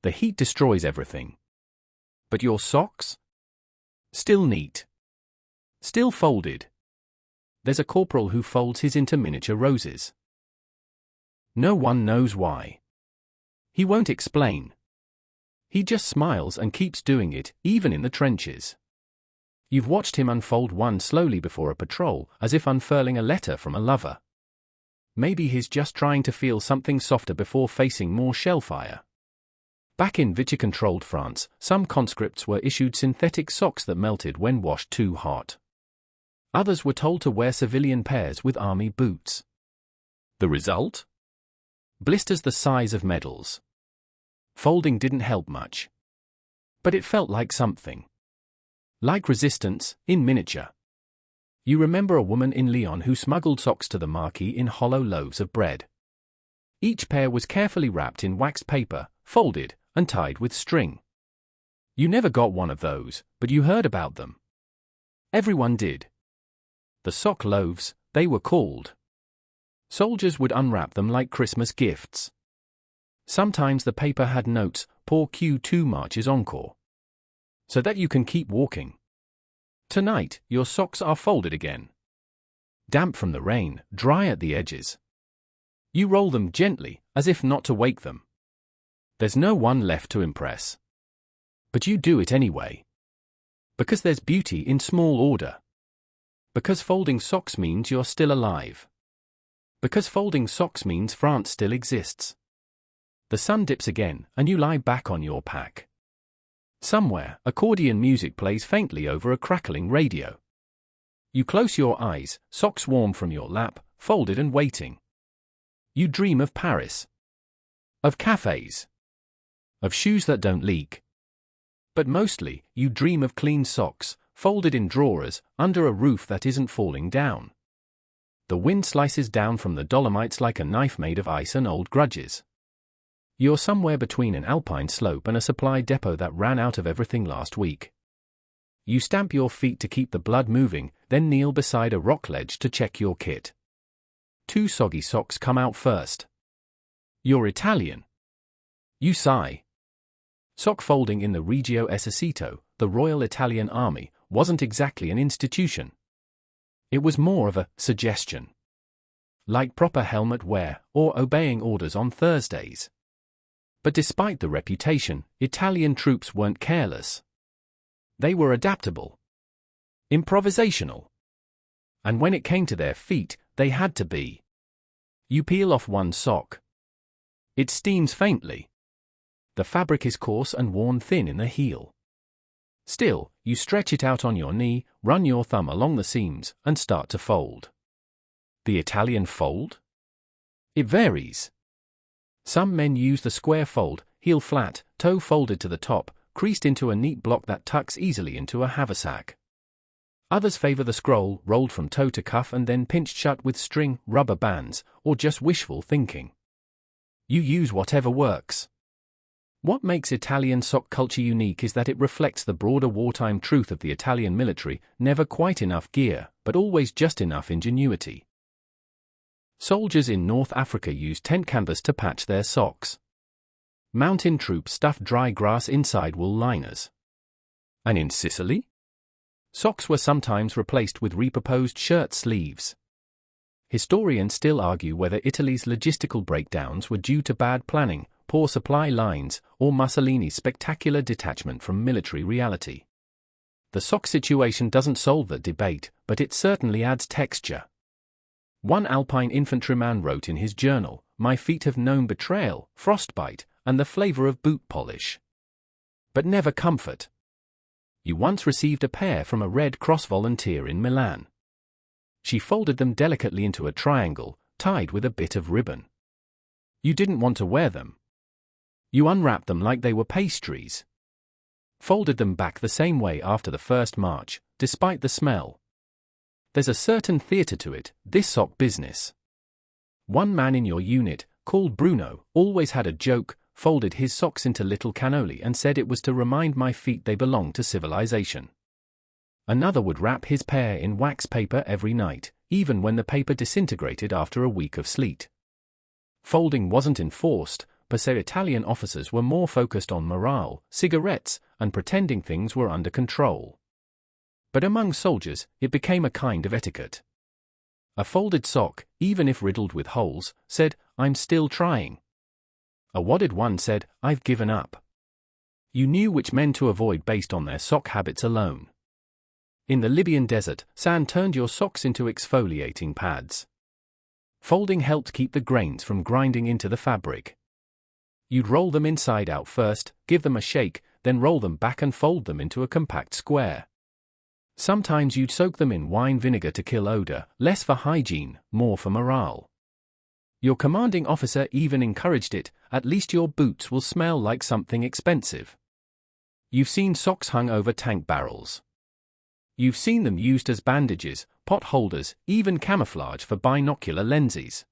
The heat destroys everything. But your socks? Still neat. Still folded. There's a corporal who folds his into miniature roses. No one knows why. He won't explain. He just smiles and keeps doing it, even in the trenches. You've watched him unfold one slowly before a patrol, as if unfurling a letter from a lover. Maybe he's just trying to feel something softer before facing more shellfire. Back in Vichy-controlled France, some conscripts were issued synthetic socks that melted when washed too hot. Others were told to wear civilian pairs with army boots. The result? Blisters the size of medals. Folding didn't help much. But it felt like something. Like resistance, in miniature. You remember a woman in Lyon who smuggled socks to the marquis in hollow loaves of bread. Each pair was carefully wrapped in waxed paper, folded, and tied with string. You never got one of those, but you heard about them. Everyone did. The sock loaves, they were called. Soldiers would unwrap them like Christmas gifts. Sometimes the paper had notes, "Pour Q2 marches encore." So that you can keep walking. Tonight, your socks are folded again. Damp from the rain, dry at the edges. You roll them gently, as if not to wake them. There's no one left to impress. But you do it anyway. Because there's beauty in small order. Because folding socks means you're still alive. Because folding socks means France still exists. The sun dips again, and you lie back on your pack. Somewhere, accordion music plays faintly over a crackling radio. You close your eyes, socks warm from your lap, folded and waiting. You dream of Paris. Of cafes. Of shoes that don't leak. But mostly, you dream of clean socks, folded in drawers, under a roof that isn't falling down. The wind slices down from the Dolomites like a knife made of ice and old grudges. You're somewhere between an alpine slope and a supply depot that ran out of everything last week. You stamp your feet to keep the blood moving, then kneel beside a rock ledge to check your kit. 2 soggy socks come out first. You're Italian. You sigh. Sock folding in the Regio Esercito, the Royal Italian Army, wasn't exactly an institution. It was more of a suggestion. Like proper helmet wear, or obeying orders on Thursdays. But despite the reputation, Italian troops weren't careless. They were adaptable. Improvisational. And when it came to their feet, they had to be. You peel off one sock. It steams faintly. The fabric is coarse and worn thin in the heel. Still, you stretch it out on your knee, run your thumb along the seams, and start to fold. The Italian fold? It varies. Some men use the square fold, heel flat, toe folded to the top, creased into a neat block that tucks easily into a haversack. Others favor the scroll, rolled from toe to cuff and then pinched shut with string, rubber bands, or just wishful thinking. You use whatever works. What makes Italian sock culture unique is that it reflects the broader wartime truth of the Italian military: never quite enough gear, but always just enough ingenuity. Soldiers in North Africa use tent canvas to patch their socks. Mountain troops stuff dry grass inside wool liners. And in Sicily? Socks were sometimes replaced with repurposed shirt sleeves. Historians still argue whether Italy's logistical breakdowns were due to bad planning, poor supply lines, or Mussolini's spectacular detachment from military reality. The sock situation doesn't solve the debate, but it certainly adds texture. One Alpine infantryman wrote in his journal, "My feet have known betrayal, frostbite, and the flavor of boot polish. But never comfort." You once received a pair from a Red Cross volunteer in Milan. She folded them delicately into a triangle, tied with a bit of ribbon. You didn't want to wear them. You unwrapped them like they were pastries. Folded them back the same way after the first march, despite the smell. There's a certain theatre to it, this sock business. One man in your unit, called Bruno, always had a joke, folded his socks into little cannoli and said it was to remind my feet they belonged to civilization. Another would wrap his pair in wax paper every night, even when the paper disintegrated after a week of sleet. Folding wasn't enforced, per se. Italian officers were more focused on morale, cigarettes, and pretending things were under control. But among soldiers, it became a kind of etiquette. A folded sock, even if riddled with holes, said, "I'm still trying." A wadded one said, "I've given up." You knew which men to avoid based on their sock habits alone. In the Libyan desert, sand turned your socks into exfoliating pads. Folding helped keep the grains from grinding into the fabric. You'd roll them inside out first, give them a shake, then roll them back and fold them into a compact square. Sometimes you'd soak them in wine vinegar to kill odor, less for hygiene, more for morale. Your commanding officer even encouraged it, "At least your boots will smell like something expensive." You've seen socks hung over tank barrels. You've seen them used as bandages, pot holders, even camouflage for binocular lenses.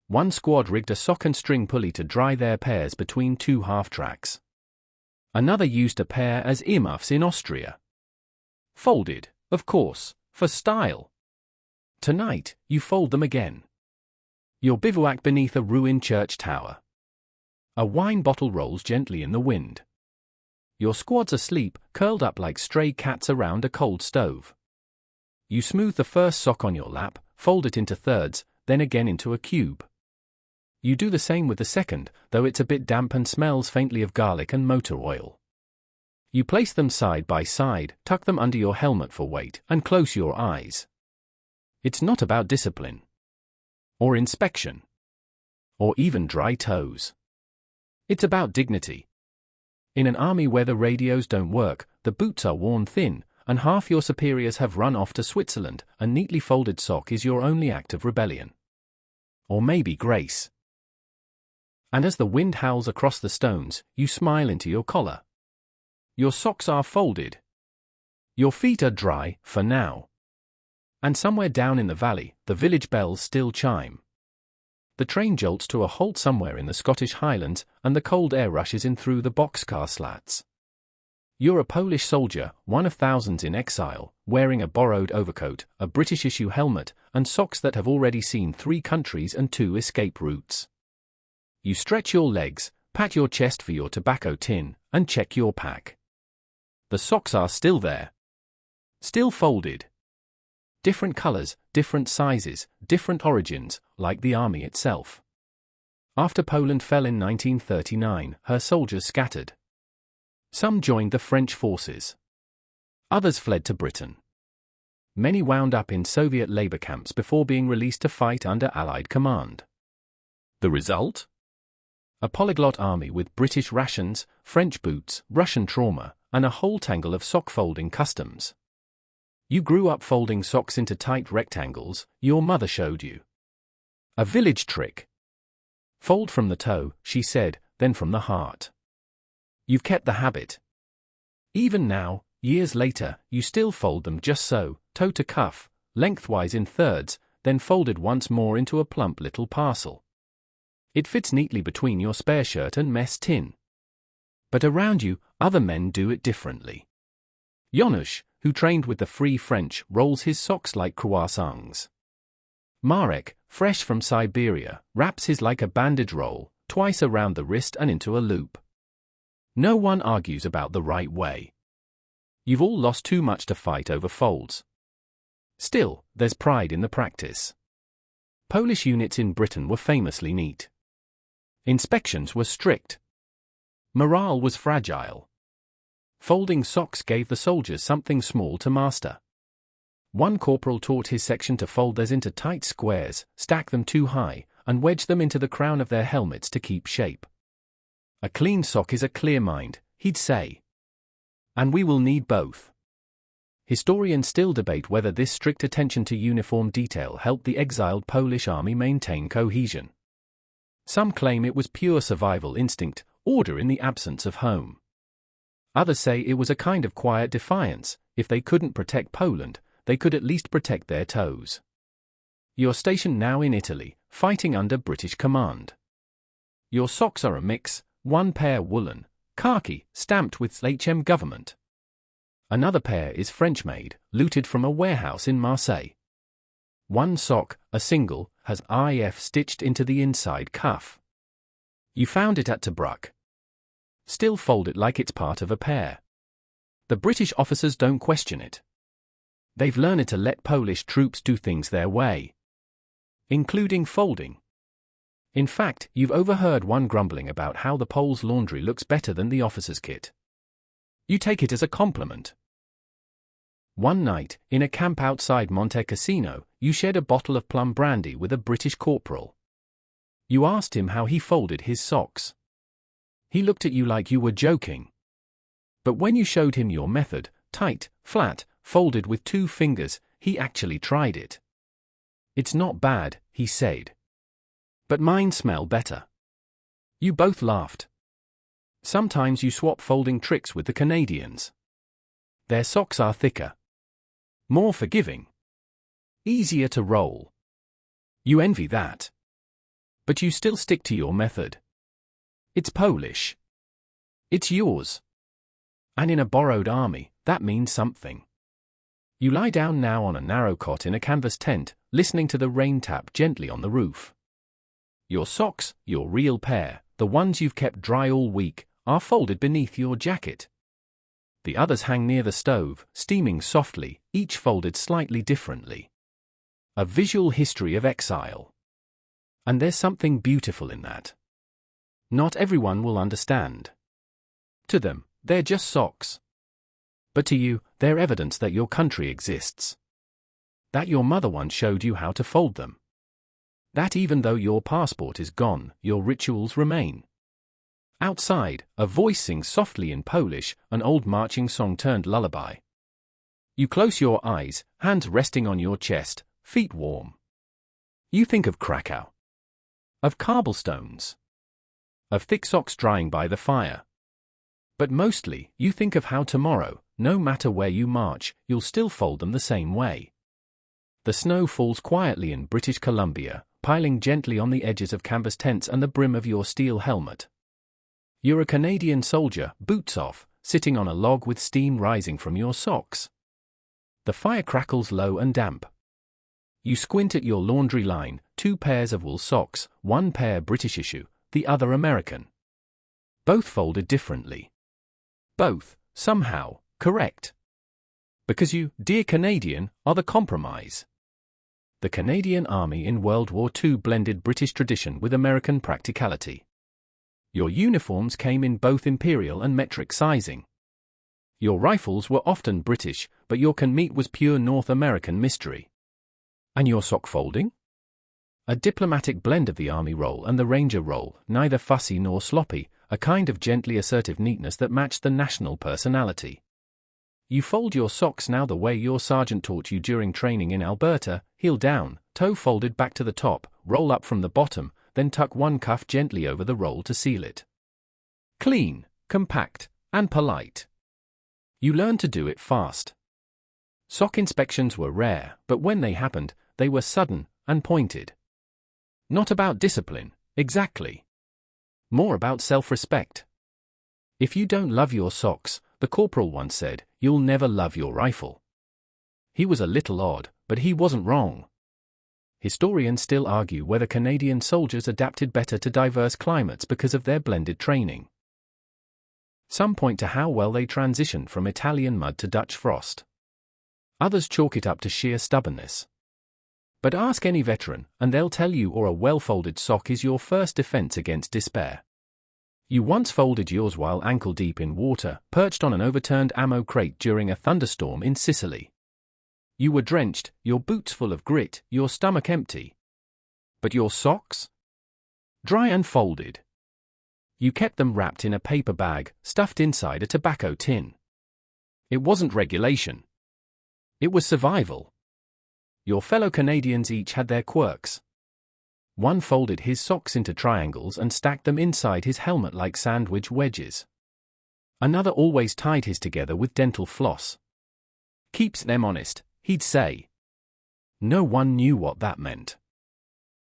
One squad rigged a sock and string pulley to dry their pairs between two half-tracks. Another used a pair as earmuffs in Austria. Folded, of course, for style. Tonight, you fold them again. Your bivouac beneath a ruined church tower. A wine bottle rolls gently in the wind. Your squad's asleep, curled up like stray cats around a cold stove. You smooth the first sock on your lap, fold it into thirds, then again into a cube. You do the same with the second, though it's a bit damp and smells faintly of garlic and motor oil. You place them side by side, tuck them under your helmet for weight, and close your eyes. It's not about discipline. Or inspection. Or even dry toes. It's about dignity. In an army where the radios don't work, the boots are worn thin, and half your superiors have run off to Switzerland, a neatly folded sock is your only act of rebellion. Or maybe grace. And as the wind howls across the stones, you smile into your collar. Your socks are folded. Your feet are dry, for now. And somewhere down in the valley, the village bells still chime. The train jolts to a halt somewhere in the Scottish Highlands, and the cold air rushes in through the boxcar slats. You're a Polish soldier, one of thousands in exile, wearing a borrowed overcoat, a British-issue helmet, and socks that have already seen 3 countries and 2 escape routes. You stretch your legs, pat your chest for your tobacco tin, and check your pack. The socks are still there. Still folded. Different colors, different sizes, different origins, like the army itself. After Poland fell in 1939, her soldiers scattered. Some joined the French forces. Others fled to Britain. many wound up in Soviet labor camps before being released to fight under Allied command. The result? A polyglot army with British rations, French boots, Russian trauma, and a whole tangle of sock-folding customs. You grew up folding socks into tight rectangles, your mother showed you. A village trick. Fold from the toe, she said, then from the heart. You've kept the habit. Even now, years later, you still fold them just so, toe to cuff, lengthwise in thirds, then folded once more into a plump little parcel. It fits neatly between your spare shirt and mess tin. But around you, other men do it differently. Janusz, who trained with the Free French, rolls his socks like croissants. Marek, fresh from Siberia, wraps his like a bandage roll, twice around the wrist and into a loop. No one argues about the right way. You've all lost too much to fight over folds. Still, there's pride in the practice. Polish units in Britain were famously neat. Inspections were strict. Morale was fragile. Folding socks gave the soldiers something small to master. One corporal taught his section to fold theirs into tight squares, stack them too high, and wedge them into the crown of their helmets to keep shape. A clean sock is a clear mind, he'd say. And we will need both. Historians still debate whether this strict attention to uniform detail helped the exiled Polish army maintain cohesion. Some claim it was pure survival instinct, order in the absence of home. Others say it was a kind of quiet defiance. If they couldn't protect Poland, they could at least protect their toes. You're stationed now in Italy, fighting under British command. Your socks are a mix, one pair woolen, khaki, stamped with HM government. Another pair is French-made, looted from a warehouse in Marseille. One sock, a single, has IF stitched into the inside cuff. You found it at Tobruk. Still fold it like it's part of a pair. The British officers don't question it. They've learned to let Polish troops do things their way, including folding. In fact, you've overheard one grumbling about how the Poles' laundry looks better than the officers' kit. You take it as a compliment. One night, in a camp outside Monte Cassino, you shared a bottle of plum brandy with a British corporal. You asked him how he folded his socks. He looked at you like you were joking. But when you showed him your method, tight, flat, folded with 2 fingers, he actually tried it. It's not bad, he said. But mine smell better. You both laughed. Sometimes you swap folding tricks with the Canadians. Their socks are thicker, more forgiving, easier to roll. You envy that. But you still stick to your method. It's Polish. It's yours. And in a borrowed army, that means something. You lie down now on a narrow cot in a canvas tent, listening to the rain tap gently on the roof. Your socks, your real pair, the ones you've kept dry all week, are folded beneath your jacket. The others hang near the stove, steaming softly, each folded slightly differently. A visual history of exile. And there's something beautiful in that. Not everyone will understand. To them, they're just socks. But to you, they're evidence that your country exists. That your mother once showed you how to fold them. That even though your passport is gone, your rituals remain. Outside, a voice sings softly in Polish, an old marching song turned lullaby. You close your eyes, hands resting on your chest, feet warm. You think of Krakow. Of cobblestones. Of thick socks drying by the fire. But mostly, you think of how tomorrow, no matter where you march, you'll still fold them the same way. The snow falls quietly in British Columbia, piling gently on the edges of canvas tents and the brim of your steel helmet. You're a Canadian soldier, boots off, sitting on a log with steam rising from your socks. The fire crackles low and damp. You squint at your laundry line, 2 pairs of wool socks, 1 pair British issue, the other American. Both folded differently. Both, somehow, correct. Because you, dear Canadian, are the compromise. The Canadian Army in World War II blended British tradition with American practicality. Your uniforms came in both imperial and metric sizing. Your rifles were often British, but your can meat was pure North American mystery. And your sock folding? A diplomatic blend of the army roll and the ranger roll, neither fussy nor sloppy, a kind of gently assertive neatness that matched the national personality. You fold your socks now the way your sergeant taught you during training in Alberta, heel down, toe folded back to the top, roll up from the bottom, then tuck one cuff gently over the roll to seal it. Clean, compact, and polite. You learn to do it fast. Sock inspections were rare, but when they happened, they were sudden and pointed. Not about discipline, exactly. More about self-respect. If you don't love your socks, the corporal once said, you'll never love your rifle. He was a little odd, but he wasn't wrong. Historians still argue whether Canadian soldiers adapted better to diverse climates because of their blended training. Some point to how well they transitioned from Italian mud to Dutch frost. Others chalk it up to sheer stubbornness. But ask any veteran, and they'll tell you a well-folded sock is your first defense against despair. You once folded yours while ankle-deep in water, perched on an overturned ammo crate during a thunderstorm in Sicily. You were drenched, your boots full of grit, your stomach empty. But your socks? Dry and folded. You kept them wrapped in a paper bag, stuffed inside a tobacco tin. It wasn't regulation. It was survival. Your fellow Canadians each had their quirks. One folded his socks into triangles and stacked them inside his helmet like sandwich wedges. Another always tied his together with dental floss. Keeps them honest, he'd say. No one knew what that meant.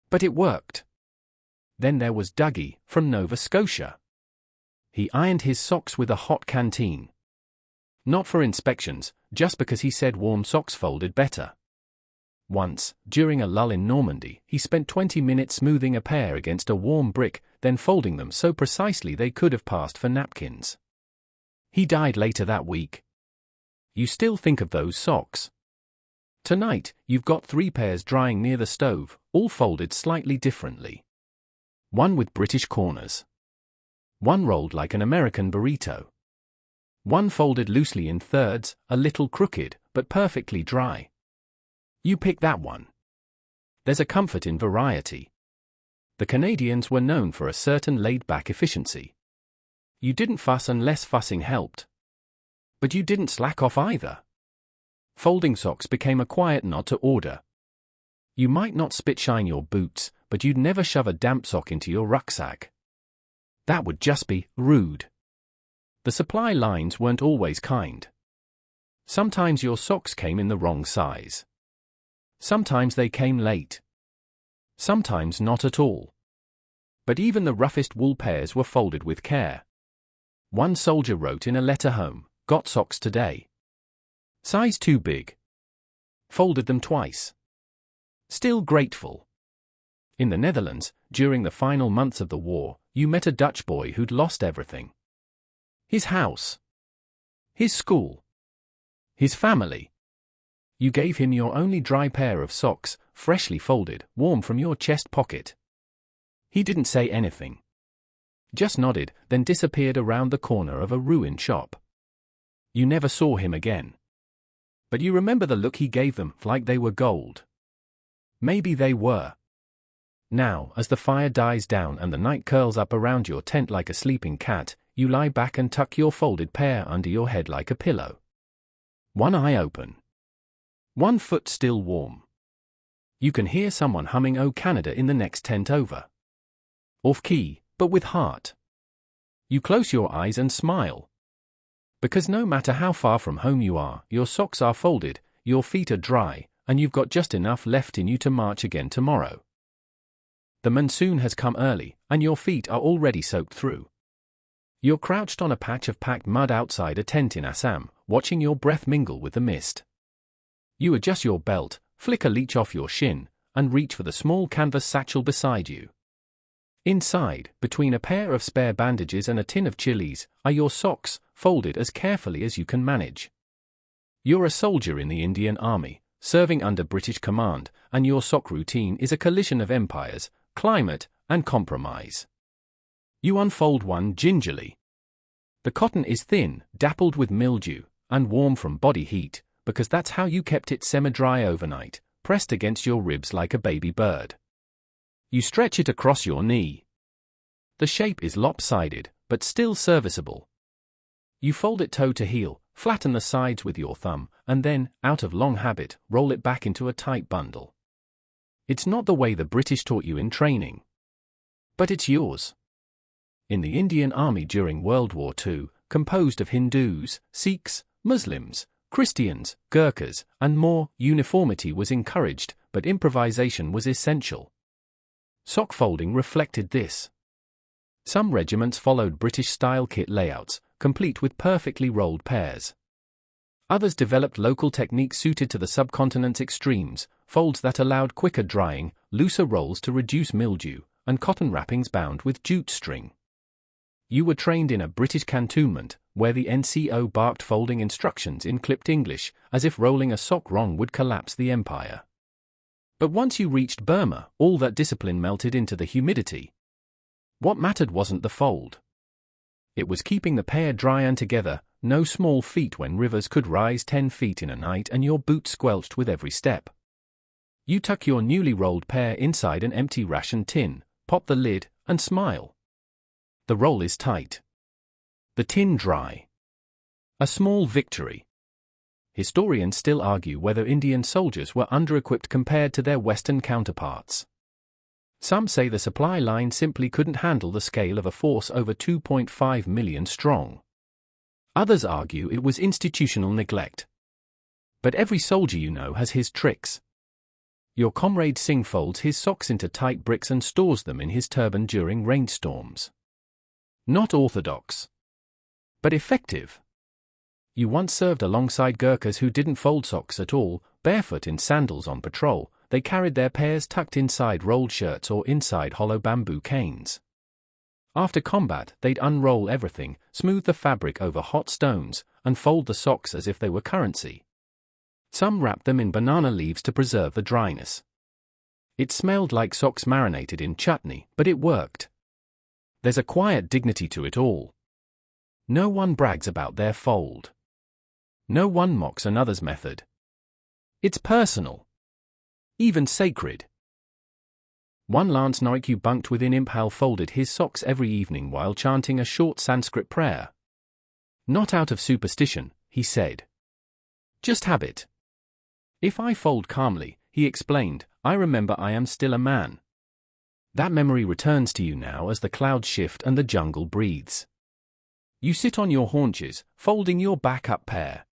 But it worked. Then there was Dougie, from Nova Scotia. He ironed his socks with a hot canteen. Not for inspections, just because he said warm socks folded better. Once, during a lull in Normandy, he spent 20 minutes smoothing a pair against a warm brick, then folding them so precisely they could have passed for napkins. He died later that week. You still think of those socks. Tonight, you've got 3 pairs drying near the stove, all folded slightly differently. One with British corners. One rolled like an American burrito. One folded loosely in thirds, a little crooked, but perfectly dry. You pick that one. There's a comfort in variety. The Canadians were known for a certain laid-back efficiency. You didn't fuss unless fussing helped. But you didn't slack off either. Folding socks became a quiet nod to order. You might not spit-shine your boots, but you'd never shove a damp sock into your rucksack. That would just be rude. The supply lines weren't always kind. Sometimes your socks came in the wrong size. Sometimes they came late. Sometimes not at all. But even the roughest wool pairs were folded with care. One soldier wrote in a letter home, "Got socks today. Size too big." Folded them twice. Still grateful. In the Netherlands, during the final months of the war, you met a Dutch boy who'd lost everything. His house. His school. His family. You gave him your only dry pair of socks, freshly folded, warm from your chest pocket. He didn't say anything. Just nodded, then disappeared around the corner of a ruined shop. You never saw him again. But you remember the look he gave them, like they were gold. Maybe they were. Now, as the fire dies down and the night curls up around your tent like a sleeping cat, you lie back and tuck your folded pair under your head like a pillow. One eye open. One foot still warm. You can hear someone humming "Oh Canada" in the next tent over. Off key, but with heart. You close your eyes and smile. Because no matter how far from home you are, your socks are folded, your feet are dry, and you've got just enough left in you to march again tomorrow. The monsoon has come early, and your feet are already soaked through. You're crouched on a patch of packed mud outside a tent in Assam, watching your breath mingle with the mist. You adjust your belt, flick a leech off your shin, and reach for the small canvas satchel beside you. Inside, between a pair of spare bandages and a tin of chilies, are your socks, folded as carefully as you can manage. You're a soldier in the Indian Army, serving under British command, and your sock routine is a collision of empires, climate, and compromise. You unfold one gingerly. The cotton is thin, dappled with mildew, and warm from body heat, because that's how you kept it semi-dry overnight, pressed against your ribs like a baby bird. You stretch it across your knee. The shape is lopsided, but still serviceable. You fold it toe to heel, flatten the sides with your thumb, and then, out of long habit, roll it back into a tight bundle. It's not the way the British taught you in training. But it's yours. In the Indian Army during World War II, composed of Hindus, Sikhs, Muslims, Christians, Gurkhas, and more, uniformity was encouraged, but improvisation was essential. Sock folding reflected this. Some regiments followed British-style kit layouts, complete with perfectly rolled pairs. Others developed local techniques suited to the subcontinent's extremes, folds that allowed quicker drying, looser rolls to reduce mildew, and cotton wrappings bound with jute string. You were trained in a British cantonment, where the NCO barked folding instructions in clipped English, as if rolling a sock wrong would collapse the empire. But once you reached Burma, all that discipline melted into the humidity. What mattered wasn't the fold. It was keeping the pair dry and together, no small feat when rivers could rise 10 feet in a night and your boots squelched with every step. You tuck your newly rolled pair inside an empty ration tin, pop the lid, and smile. The roll is tight. The tin dry. A small victory. Historians still argue whether Indian soldiers were under-equipped compared to their Western counterparts. Some say the supply line simply couldn't handle the scale of a force over 2.5 million strong. Others argue it was institutional neglect. But every soldier you know has his tricks. Your comrade Singh folds his socks into tight bricks and stores them in his turban during rainstorms. Not orthodox, but effective. You once served alongside Gurkhas who didn't fold socks at all, barefoot in sandals on patrol. They carried their pairs tucked inside rolled shirts or inside hollow bamboo canes. After combat, they'd unroll everything, smooth the fabric over hot stones, and fold the socks as if they were currency. Some wrapped them in banana leaves to preserve the dryness. It smelled like socks marinated in chutney, but it worked. There's a quiet dignity to it all. No one brags about their fold. No one mocks another's method. It's personal. Even sacred. One Lance Noiku bunked within Imphal folded his socks every evening while chanting a short Sanskrit prayer. Not out of superstition, he said. Just habit. If I fold calmly, he explained, I remember I am still a man. That memory returns to you now as the clouds shift and the jungle breathes. You sit on your haunches, folding your backup pair.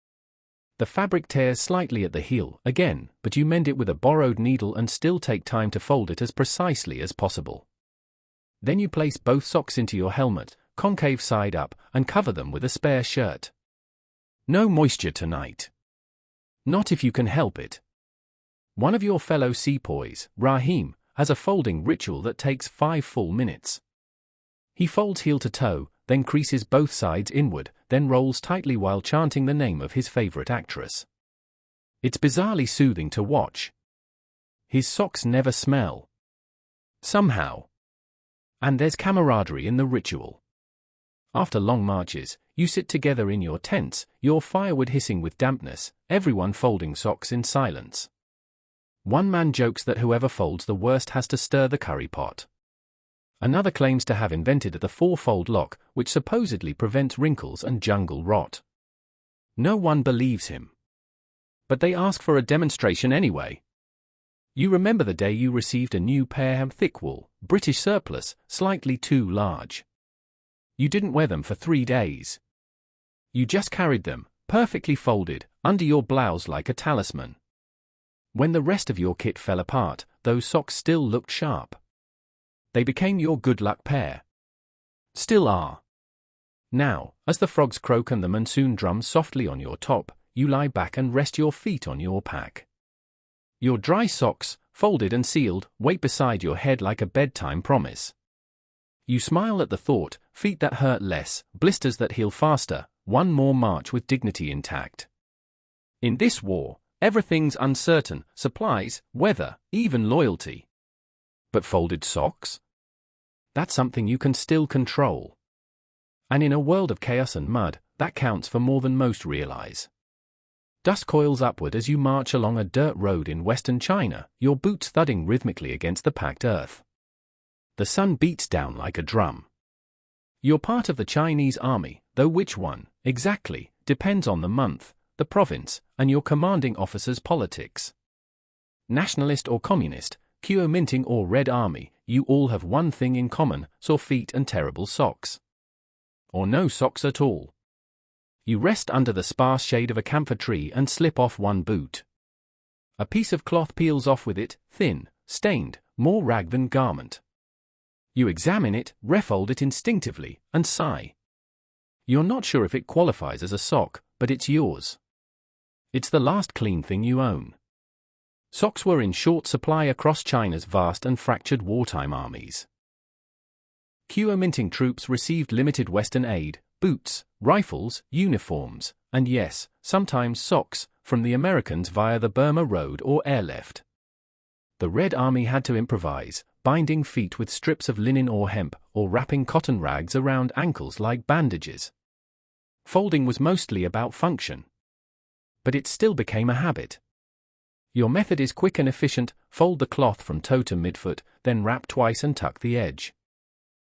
The fabric tears slightly at the heel, again, but you mend it with a borrowed needle and still take time to fold it as precisely as possible. Then you place both socks into your helmet, concave side up, and cover them with a spare shirt. No moisture tonight. Not if you can help it. One of your fellow sepoys, Rahim, has a folding ritual that takes 5 full minutes. He folds heel to toe, then creases both sides inward, then rolls tightly while chanting the name of his favorite actress. It's bizarrely soothing to watch. His socks never smell. Somehow. And there's camaraderie in the ritual. After long marches, you sit together in your tents, your firewood hissing with dampness, everyone folding socks in silence. One man jokes that whoever folds the worst has to stir the curry pot. Another claims to have invented the 4-fold lock, which supposedly prevents wrinkles and jungle rot. No one believes him. But they ask for a demonstration anyway. You remember the day you received a new pair of thick wool, British surplus, slightly too large. You didn't wear them for 3 days. You just carried them, perfectly folded, under your blouse like a talisman. When the rest of your kit fell apart, those socks still looked sharp. They became your good luck pair. Still are. Now, as the frogs croak and the monsoon drums softly on your top, you lie back and rest your feet on your pack. Your dry socks, folded and sealed, wait beside your head like a bedtime promise. You smile at the thought, feet that hurt less, blisters that heal faster, one more march with dignity intact. In this war, everything's uncertain, supplies, weather, even loyalty. But folded socks? That's something you can still control. And in a world of chaos and mud, that counts for more than most realize. Dust coils upward as you march along a dirt road in western China, your boots thudding rhythmically against the packed earth. The sun beats down like a drum. You're part of the Chinese army, though which one, exactly, depends on the month, the province, and your commanding officer's politics. Nationalist or communist, Kuomintang or Red Army, you all have one thing in common: sore feet and terrible socks. Or no socks at all. You rest under the sparse shade of a camphor tree and slip off one boot. A piece of cloth peels off with it, thin, stained, more rag than garment. You examine it, refold it instinctively, and sigh. You're not sure if it qualifies as a sock, but it's yours. It's the last clean thing you own. Socks were in short supply across China's vast and fractured wartime armies. Kuomintang troops received limited Western aid, boots, rifles, uniforms, and yes, sometimes socks, from the Americans via the Burma Road or airlift. The Red Army had to improvise, binding feet with strips of linen or hemp, or wrapping cotton rags around ankles like bandages. Folding was mostly about function. But it still became a habit. Your method is quick and efficient: fold the cloth from toe to midfoot, then wrap twice and tuck the edge.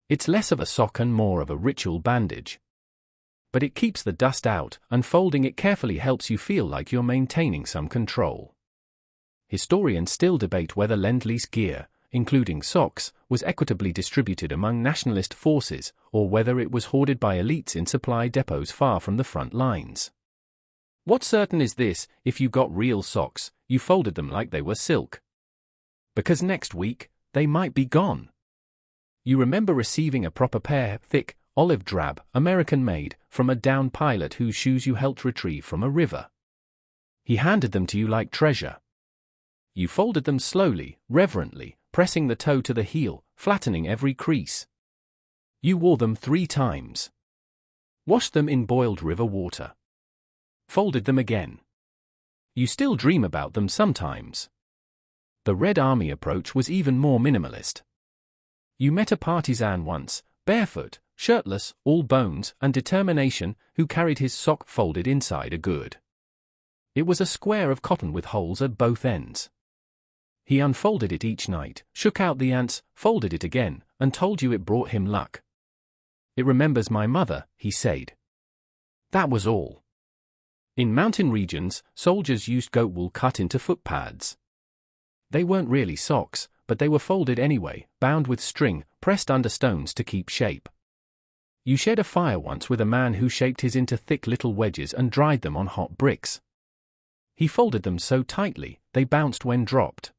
It's less of a sock and more of a ritual bandage. But it keeps the dust out, and folding it carefully helps you feel like you're maintaining some control. Historians still debate whether Lend-Lease gear, including socks, was equitably distributed among nationalist forces, or whether it was hoarded by elites in supply depots far from the front lines. What's certain is this: if you got real socks, you folded them like they were silk. Because next week, they might be gone. You remember receiving a proper pair, thick, olive drab, American-made, from a downed pilot whose shoes you helped retrieve from a river. He handed them to you like treasure. You folded them slowly, reverently, pressing the toe to the heel, flattening every crease. You wore them 3 times. Washed them in boiled river water. Folded them again. You still dream about them sometimes. The Red Army approach was even more minimalist. You met a partisan once, barefoot, shirtless, all bones and determination, who carried his sock folded inside a gourd. It was a square of cotton with holes at both ends. He unfolded it each night, shook out the ants, folded it again, and told you it brought him luck. "It remembers my mother," he said. That was all. In mountain regions, soldiers used goat wool cut into foot pads. They weren't really socks, but they were folded anyway, bound with string, pressed under stones to keep shape. You shared a fire once with a man who shaped his into thick little wedges and dried them on hot bricks. He folded them so tightly, they bounced when dropped.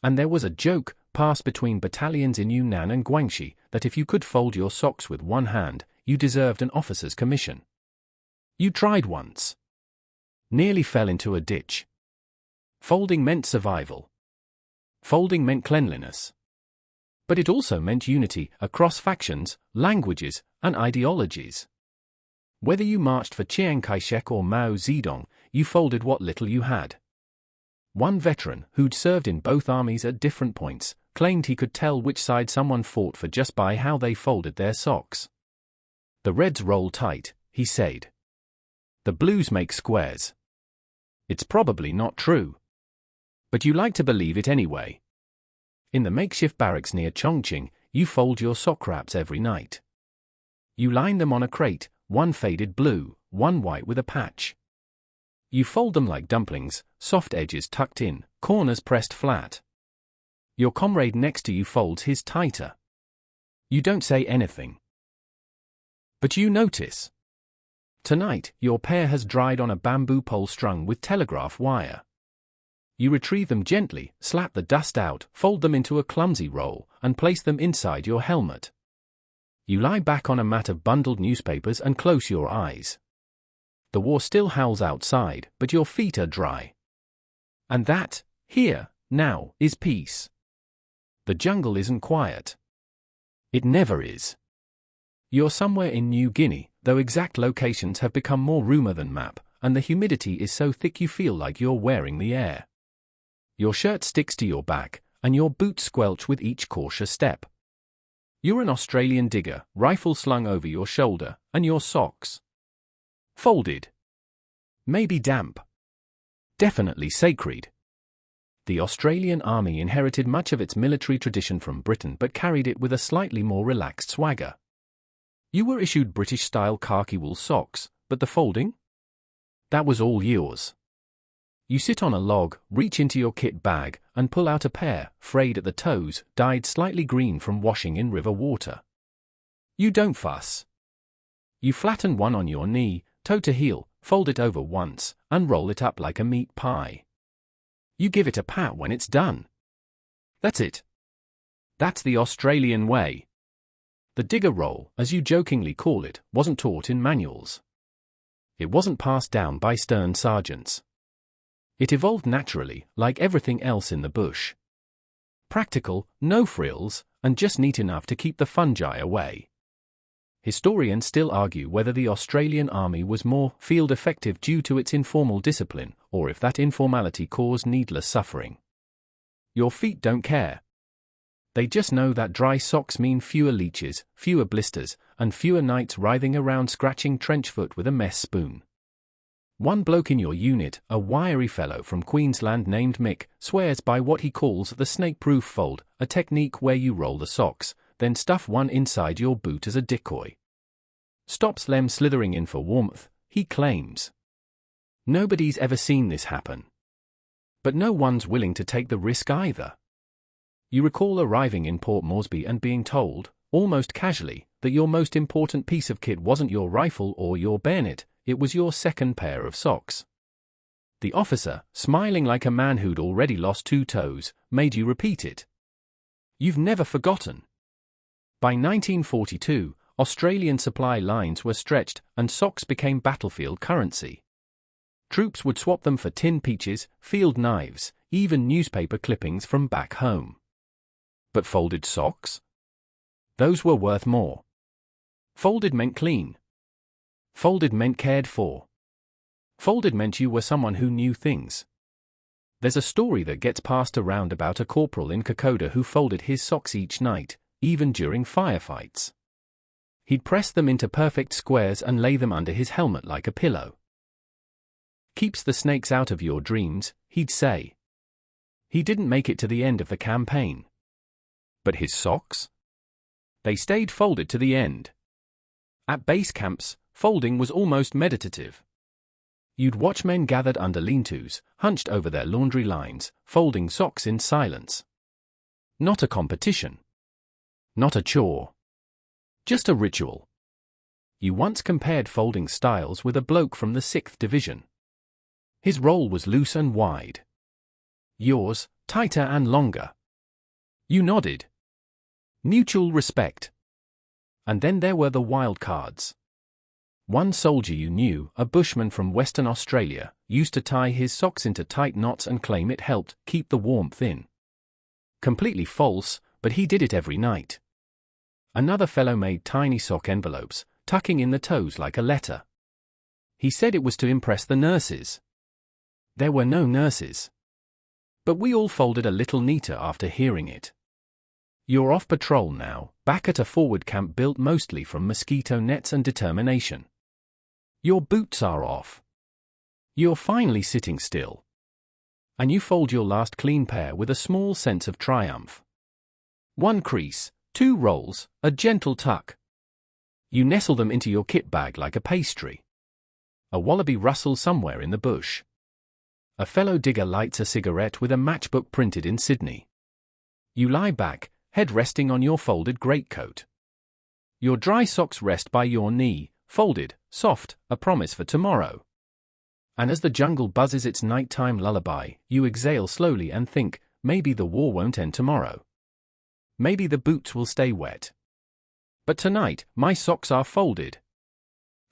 And there was a joke passed between battalions in Yunnan and Guangxi that if you could fold your socks with one hand, you deserved an officer's commission. You tried once. Nearly fell into a ditch. Folding meant survival. Folding meant cleanliness. But it also meant unity across factions, languages, and ideologies. Whether you marched for Chiang Kai-shek or Mao Zedong, you folded what little you had. One veteran, who'd served in both armies at different points, claimed he could tell which side someone fought for just by how they folded their socks. "The Reds roll tight," he said. "The Blues make squares." It's probably not true. But you like to believe it anyway. In the makeshift barracks near Chongqing, you fold your sock wraps every night. You line them on a crate, one faded blue, one white with a patch. You fold them like dumplings, soft edges tucked in, corners pressed flat. Your comrade next to you folds his tighter. You don't say anything. But you notice. Tonight, your pair has dried on a bamboo pole strung with telegraph wire. You retrieve them gently, slap the dust out, fold them into a clumsy roll, and place them inside your helmet. You lie back on a mat of bundled newspapers and close your eyes. The war still howls outside, but your feet are dry. And that, here, now, is peace. The jungle isn't quiet. It never is. You're somewhere in New Guinea, though exact locations have become more rumor than map, and the humidity is so thick you feel like you're wearing the air. Your shirt sticks to your back, and your boots squelch with each cautious step. You're an Australian digger, rifle slung over your shoulder, and your socks folded. Maybe damp. Definitely sacred. The Australian Army inherited much of its military tradition from Britain but carried it with a slightly more relaxed swagger. You were issued British-style khaki wool socks, but the folding? That was all yours. You sit on a log, reach into your kit bag, and pull out a pair, frayed at the toes, dyed slightly green from washing in river water. You don't fuss. You flatten one on your knee, toe to heel, fold it over once, and roll it up like a meat pie. You give it a pat when it's done. That's it. That's the Australian way. The digger roll, as you jokingly call it, wasn't taught in manuals. It wasn't passed down by stern sergeants. It evolved naturally, like everything else in the bush. Practical, no frills, and just neat enough to keep the fungi away. Historians still argue whether the Australian Army was more field effective due to its informal discipline, or if that informality caused needless suffering. Your feet don't care. They just know that dry socks mean fewer leeches, fewer blisters, and fewer nights writhing around scratching trench foot with a mess spoon. One bloke in your unit, a wiry fellow from Queensland named Mick, swears by what he calls the snake-proof fold, a technique where you roll the socks, then stuff one inside your boot as a decoy. Stops them slithering in for warmth, he claims. Nobody's ever seen this happen. But no one's willing to take the risk either. You recall arriving in Port Moresby and being told, almost casually, that your most important piece of kit wasn't your rifle or your bayonet, it was your second pair of socks. The officer, smiling like a man who'd already lost 2 toes, made you repeat it. You've never forgotten. By 1942, Australian supply lines were stretched and socks became battlefield currency. Troops would swap them for tin peaches, field knives, even newspaper clippings from back home. But folded socks? Those were worth more. Folded meant clean. Folded meant cared for. Folded meant you were someone who knew things. There's a story that gets passed around about a corporal in Kokoda who folded his socks each night, even during firefights. He'd press them into perfect squares and lay them under his helmet like a pillow. Keeps the snakes out of your dreams, he'd say. He didn't make it to the end of the campaign. But his socks? They stayed folded to the end. At base camps, folding was almost meditative. You'd watch men gathered under lean-tos, hunched over their laundry lines, folding socks in silence. Not a competition. Not a chore. Just a ritual. You once compared folding styles with a bloke from the 6th Division. His roll was loose and wide. Yours, tighter and longer. You nodded. Mutual respect. And then there were the wild cards. One soldier you knew, a bushman from Western Australia, used to tie his socks into tight knots and claim it helped keep the warmth in. Completely false, but he did it every night. Another fellow made tiny sock envelopes, tucking in the toes like a letter. He said it was to impress the nurses. There were no nurses. But we all folded a little neater after hearing it. You're off patrol now, back at a forward camp built mostly from mosquito nets and determination. Your boots are off. You're finally sitting still. And you fold your last clean pair with a small sense of triumph. 1 crease, 2 rolls, a gentle tuck. You nestle them into your kit bag like a pastry. A wallaby rustles somewhere in the bush. A fellow digger lights a cigarette with a matchbook printed in Sydney. You lie back, head resting on your folded greatcoat. Your dry socks rest by your knee, folded, soft, a promise for tomorrow. And as the jungle buzzes its nighttime lullaby, you exhale slowly and think, maybe the war won't end tomorrow. Maybe the boots will stay wet. But tonight, my socks are folded.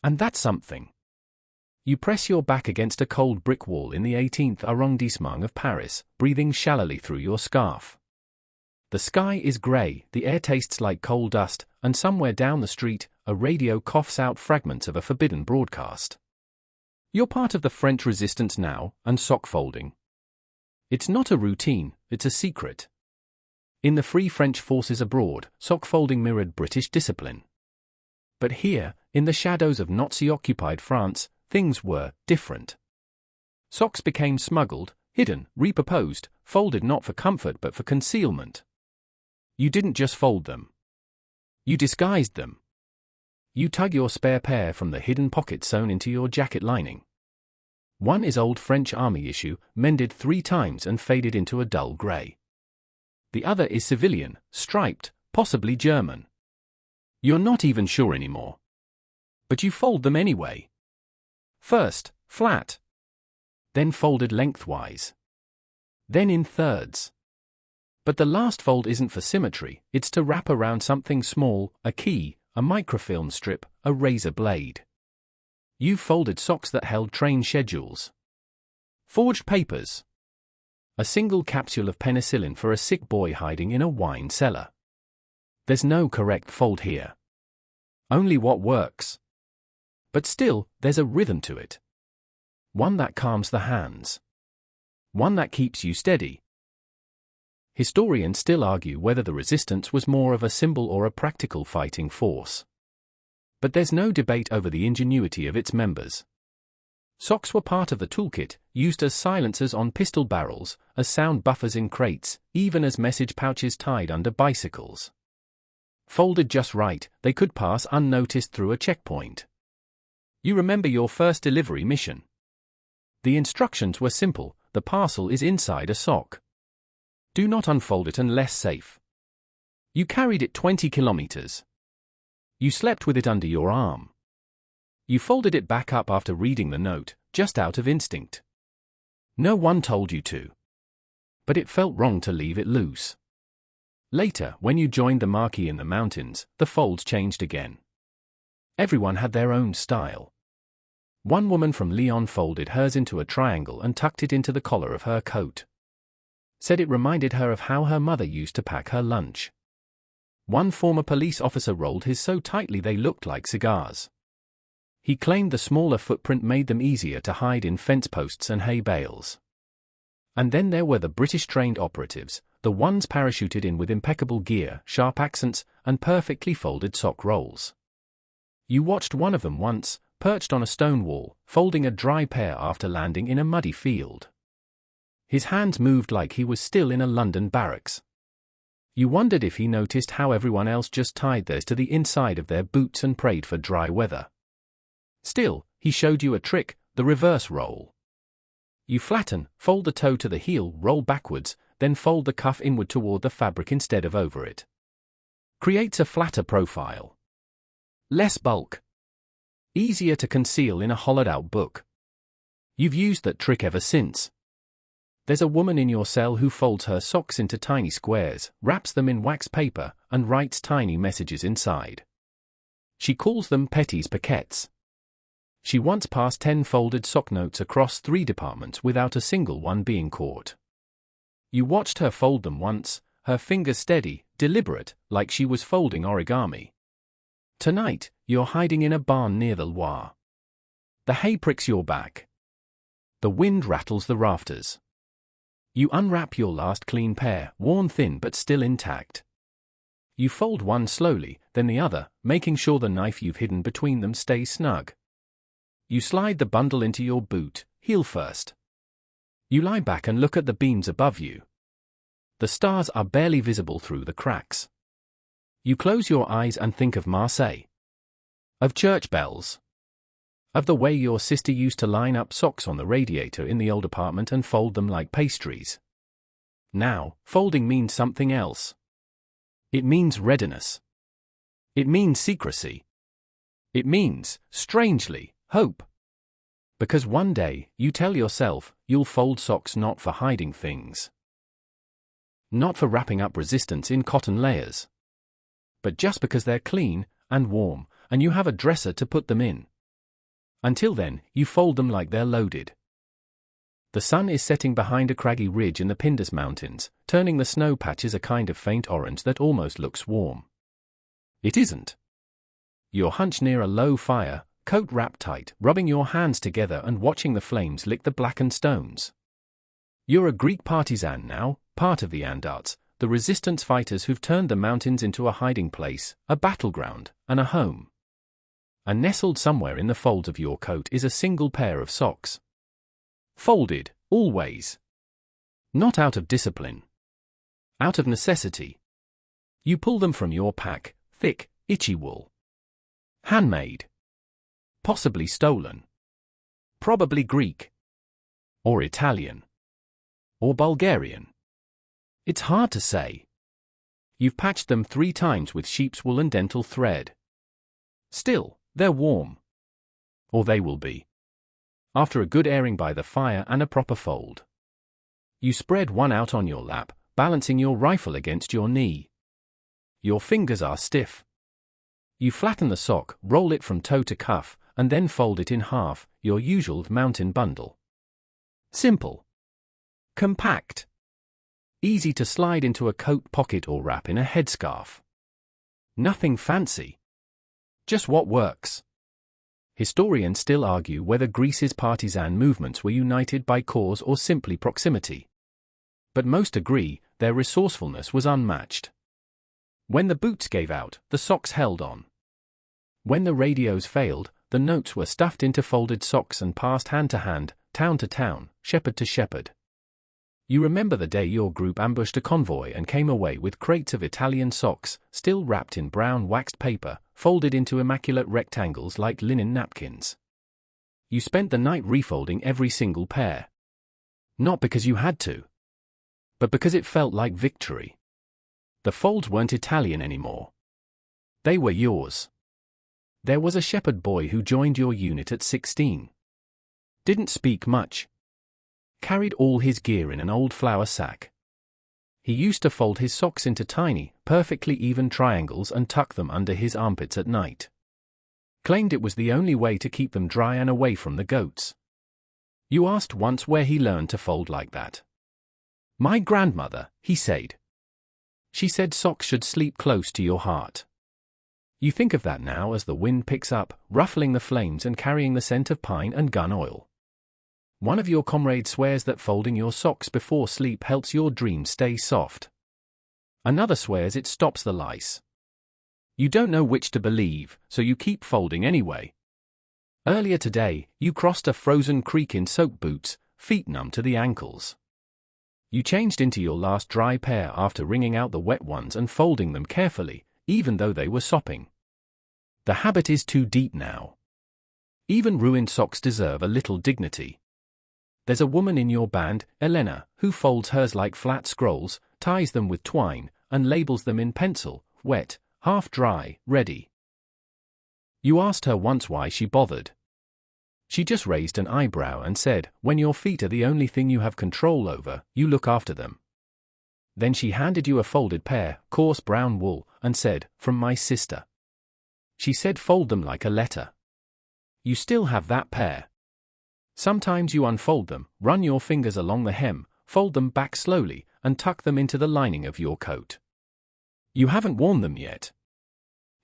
And that's something. You press your back against a cold brick wall in the 18th arrondissement of Paris, breathing shallowly through your scarf. The sky is grey, the air tastes like coal dust, and somewhere down the street, a radio coughs out fragments of a forbidden broadcast. You're part of the French resistance now, and sock folding. It's not a routine, it's a secret. In the Free French forces abroad, sock folding mirrored British discipline. But here, in the shadows of Nazi-occupied France, things were different. Socks became smuggled, hidden, repurposed, folded not for comfort but for concealment. You didn't just fold them. You disguised them. You tug your spare pair from the hidden pocket sewn into your jacket lining. One is old French army issue, mended 3 times and faded into a dull grey. The other is civilian, striped, possibly German. You're not even sure anymore. But you fold them anyway. First, flat. Then folded lengthwise. Then in thirds. But the last fold isn't for symmetry, it's to wrap around something small, a key, a microfilm strip, a razor blade. You've folded socks that held train schedules. Forged papers. A single capsule of penicillin for a sick boy hiding in a wine cellar. There's no correct fold here. Only what works. But still, there's a rhythm to it. One that calms the hands. One that keeps you steady. Historians still argue whether the resistance was more of a symbol or a practical fighting force. But there's no debate over the ingenuity of its members. Socks were part of the toolkit, used as silencers on pistol barrels, as sound buffers in crates, even as message pouches tied under bicycles. Folded just right, they could pass unnoticed through a checkpoint. You remember your first delivery mission. The instructions were simple: the parcel is inside a sock. Do not unfold it unless safe. You carried it 20 kilometers. You slept with it under your arm. You folded it back up after reading the note, just out of instinct. No one told you to. But it felt wrong to leave it loose. Later, when you joined the Marquis in the mountains, the folds changed again. Everyone had their own style. One woman from Lyon folded hers into a triangle and tucked it into the collar of her coat. Said it reminded her of how her mother used to pack her lunch. One former police officer rolled his so tightly they looked like cigars. He claimed the smaller footprint made them easier to hide in fence posts and hay bales. And then there were the British trained operatives, the ones parachuted in with impeccable gear, sharp accents, and perfectly folded sock rolls. You watched one of them once, perched on a stone wall, folding a dry pair after landing in a muddy field. His hands moved like he was still in a London barracks. You wondered if he noticed how everyone else just tied theirs to the inside of their boots and prayed for dry weather. Still, he showed you a trick, the reverse roll. You flatten, fold the toe to the heel, roll backwards, then fold the cuff inward toward the fabric instead of over it. Creates a flatter profile. Less bulk. Easier to conceal in a hollowed-out book. You've used that trick ever since. There's a woman in your cell who folds her socks into tiny squares, wraps them in wax paper, and writes tiny messages inside. She calls them petits paquets. She once passed 10 folded sock notes across 3 departments without a single one being caught. You watched her fold them once, her fingers steady, deliberate, like she was folding origami. Tonight, you're hiding in a barn near the Loire. The hay pricks your back. The wind rattles the rafters. You unwrap your last clean pair, worn thin but still intact. You fold one slowly, then the other, making sure the knife you've hidden between them stays snug. You slide the bundle into your boot, heel first. You lie back and look at the beams above you. The stars are barely visible through the cracks. You close your eyes and think of Marseille. Of church bells. Of the way your sister used to line up socks on the radiator in the old apartment and fold them like pastries. Now, folding means something else. It means readiness. It means secrecy. It means, strangely, hope. Because one day, you tell yourself, you'll fold socks not for hiding things. Not for wrapping up resistance in cotton layers. But just because they're clean, and warm, and you have a dresser to put them in. Until then, you fold them like they're loaded. The sun is setting behind a craggy ridge in the Pindus Mountains, turning the snow patches a kind of faint orange that almost looks warm. It isn't. You're hunched near a low fire, coat wrapped tight, rubbing your hands together and watching the flames lick the blackened stones. You're a Greek partisan now, part of the Andarts, the resistance fighters who've turned the mountains into a hiding place, a battleground, and a home. And nestled somewhere in the folds of your coat is a single pair of socks. Folded, always. Not out of discipline. Out of necessity. You pull them from your pack, thick, itchy wool. Handmade. Possibly stolen. Probably Greek. Or Italian. Or Bulgarian. It's hard to say. You've patched them 3 times with sheep's wool and dental thread. Still, they're warm. Or they will be. After a good airing by the fire and a proper fold. You spread one out on your lap, balancing your rifle against your knee. Your fingers are stiff. You flatten the sock, roll it from toe to cuff, and then fold it in half, your usual mountain bundle. Simple. Compact. Easy to slide into a coat pocket or wrap in a headscarf. Nothing fancy. Just what works. Historians still argue whether Greece's partisan movements were united by cause or simply proximity. But most agree their resourcefulness was unmatched. When the boots gave out, the socks held on. When the radios failed, the notes were stuffed into folded socks and passed hand to hand, town to town, shepherd to shepherd. You remember the day your group ambushed a convoy and came away with crates of Italian socks, still wrapped in brown waxed paper, folded into immaculate rectangles like linen napkins. You spent the night refolding every single pair. Not because you had to, but because it felt like victory. The folds weren't Italian anymore. They were yours. There was a shepherd boy who joined your unit at 16. Didn't speak much. Carried all his gear in an old flour sack. He used to fold his socks into tiny, perfectly even triangles and tuck them under his armpits at night. Claimed it was the only way to keep them dry and away from the goats. You asked once where he learned to fold like that. My grandmother, he said. She said socks should sleep close to your heart. You think of that now as the wind picks up, ruffling the flames and carrying the scent of pine and gun oil. One of your comrades swears that folding your socks before sleep helps your dreams stay soft. Another swears it stops the lice. You don't know which to believe, so you keep folding anyway. Earlier today, you crossed a frozen creek in soaked boots, feet numb to the ankles. You changed into your last dry pair after wringing out the wet ones and folding them carefully, even though they were sopping. The habit is too deep now. Even ruined socks deserve a little dignity. There's a woman in your band, Elena, who folds hers like flat scrolls, ties them with twine, and labels them in pencil, wet, half dry, ready. You asked her once why she bothered. She just raised an eyebrow and said, when your feet are the only thing you have control over, you look after them. Then she handed you a folded pair, coarse brown wool, and said, from my sister. She said fold them like a letter. You still have that pair. Sometimes you unfold them, run your fingers along the hem, fold them back slowly, and tuck them into the lining of your coat. You haven't worn them yet.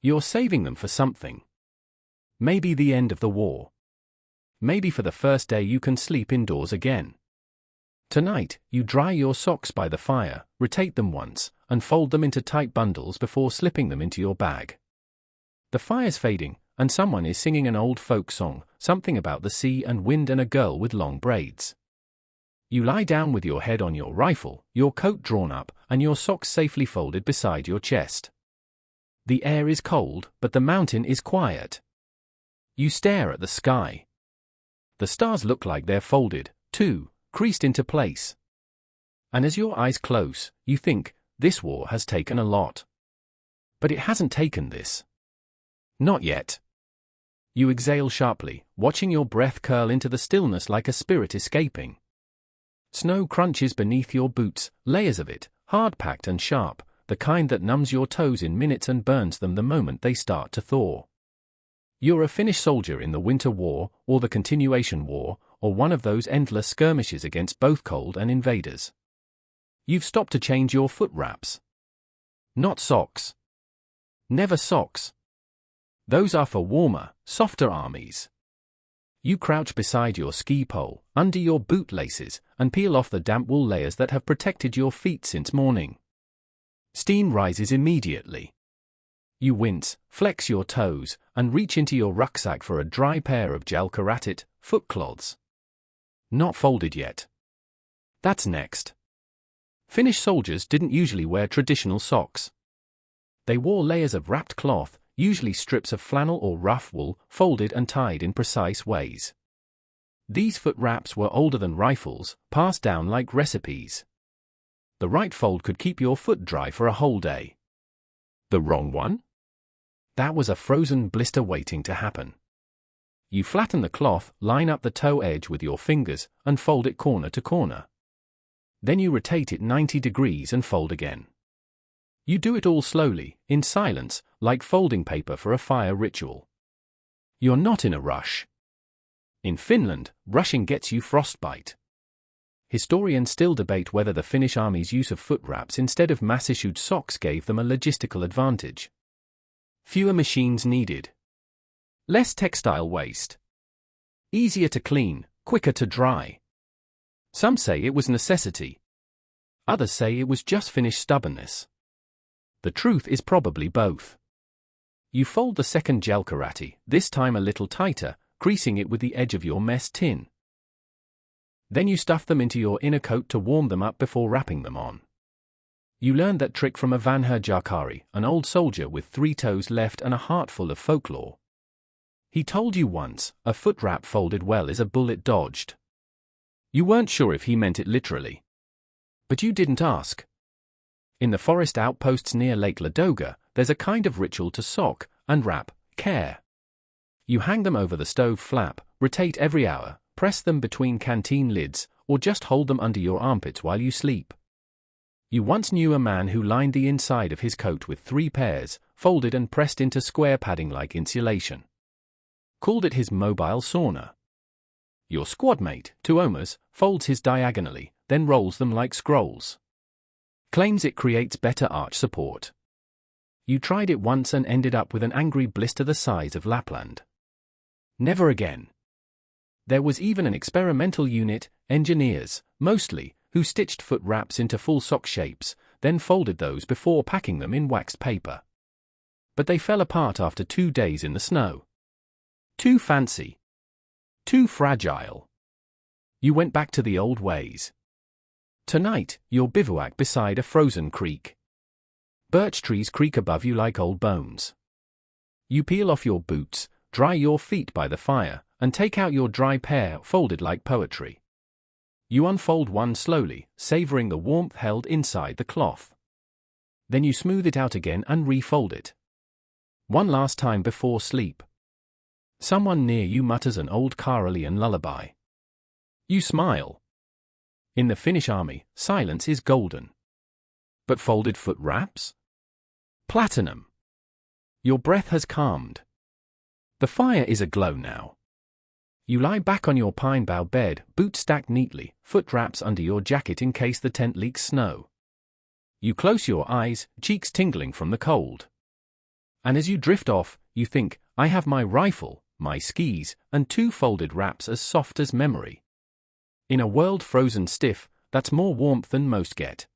You're saving them for something. Maybe the end of the war. Maybe for the first day you can sleep indoors again. Tonight, you dry your socks by the fire, rotate them once, and fold them into tight bundles before slipping them into your bag. The fire's fading, and someone is singing an old folk song, something about the sea and wind and a girl with long braids. You lie down with your head on your rifle, your coat drawn up, and your socks safely folded beside your chest. The air is cold, but the mountain is quiet. You stare at the sky. The stars look like they're folded, too, creased into place. And as your eyes close, you think, this war has taken a lot. But it hasn't taken this. Not yet. You exhale sharply, watching your breath curl into the stillness like a spirit escaping. Snow crunches beneath your boots, layers of it, hard-packed and sharp, the kind that numbs your toes in minutes and burns them the moment they start to thaw. You're a Finnish soldier in the Winter War, or the Continuation War, or one of those endless skirmishes against both cold and invaders. You've stopped to change your foot wraps. Not socks. Never socks. Those are for warmer, softer armies. You crouch beside your ski pole, under your boot laces, and peel off the damp wool layers that have protected your feet since morning. Steam rises immediately. You wince, flex your toes, and reach into your rucksack for a dry pair of gel keratin foot cloths. Not folded yet. That's next. Finnish soldiers didn't usually wear traditional socks. They wore layers of wrapped cloth, usually strips of flannel or rough wool, folded and tied in precise ways. These foot wraps were older than rifles, passed down like recipes. The right fold could keep your foot dry for a whole day. The wrong one? That was a frozen blister waiting to happen. You flatten the cloth, line up the toe edge with your fingers, and fold it corner to corner. Then you rotate it 90 degrees and fold again. You do it all slowly, in silence, like folding paper for a fire ritual. You're not in a rush. In Finland, rushing gets you frostbite. Historians still debate whether the Finnish army's use of foot wraps instead of mass-issued socks gave them a logistical advantage. Fewer machines needed. Less textile waste. Easier to clean, quicker to dry. Some say it was necessity. Others say it was just Finnish stubbornness. The truth is probably both. You fold the second gel keratin, this time a little tighter, creasing it with the edge of your mess tin. Then you stuff them into your inner coat to warm them up before wrapping them on. You learned that trick from a vanha Jakari, an old soldier with 3 toes left and a heart full of folklore. He told you once, a foot wrap folded well is a bullet dodged. You weren't sure if he meant it literally. But you didn't ask. In the forest outposts near Lake Ladoga, there's a kind of ritual to sock and wrap care. You hang them over the stove flap, rotate every hour, press them between canteen lids, or just hold them under your armpits while you sleep. You once knew a man who lined the inside of his coat with 3 pairs, folded and pressed into square padding like insulation. Called it his mobile sauna. Your squadmate, Tuomas, folds his diagonally, then rolls them like scrolls. Claims it creates better arch support. You tried it once and ended up with an angry blister the size of Lapland. Never again. There was even an experimental unit, engineers, mostly, who stitched foot wraps into full sock shapes, then folded those before packing them in waxed paper. But they fell apart after 2 days in the snow. Too fancy. Too fragile. You went back to the old ways. Tonight, you'll bivouac beside a frozen creek. Birch trees creak above you like old bones. You peel off your boots, dry your feet by the fire, and take out your dry pair folded like poetry. You unfold one slowly, savoring the warmth held inside the cloth. Then you smooth it out again and refold it. One last time before sleep. Someone near you mutters an old Karelian lullaby. You smile. In the Finnish army, silence is golden. But folded foot wraps? Platinum. Your breath has calmed. The fire is aglow now. You lie back on your pine bough bed, boots stacked neatly, foot wraps under your jacket in case the tent leaks snow. You close your eyes, cheeks tingling from the cold. And as you drift off, you think, I have my rifle, my skis, and 2 folded wraps as soft as memory. In a world frozen stiff, that's more warmth than most get.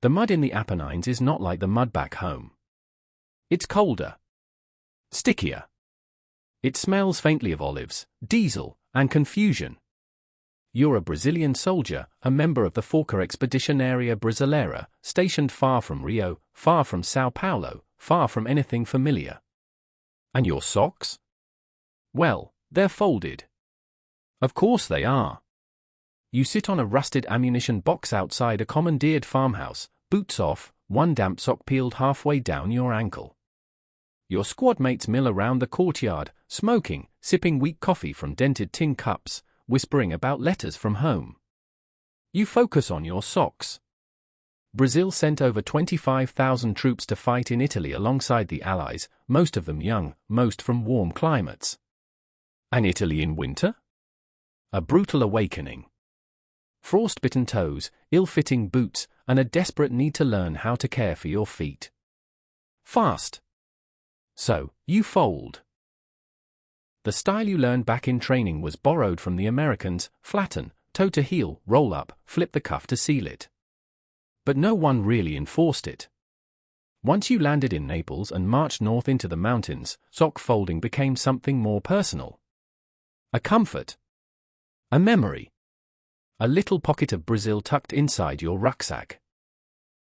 The mud in the Apennines is not like the mud back home. It's colder. Stickier. It smells faintly of olives, diesel, and confusion. You're a Brazilian soldier, a member of the Forca Expeditionaria Brasileira, stationed far from Rio, far from Sao Paulo, far from anything familiar. And your socks? Well, they're folded. Of course they are. You sit on a rusted ammunition box outside a commandeered farmhouse, boots off, one damp sock peeled halfway down your ankle. Your squad mates mill around the courtyard, smoking, sipping weak coffee from dented tin cups, whispering about letters from home. You focus on your socks. Brazil sent over 25,000 troops to fight in Italy alongside the Allies, most of them young, most from warm climates. And Italy in winter? A brutal awakening. Frost-bitten toes, ill-fitting boots, and a desperate need to learn how to care for your feet. Fast. So, you fold. The style you learned back in training was borrowed from the Americans: flatten, toe to heel, roll up, flip the cuff to seal it. But no one really enforced it. Once you landed in Naples and marched north into the mountains, sock folding became something more personal. A comfort. A memory. A little pocket of Brazil tucked inside your rucksack.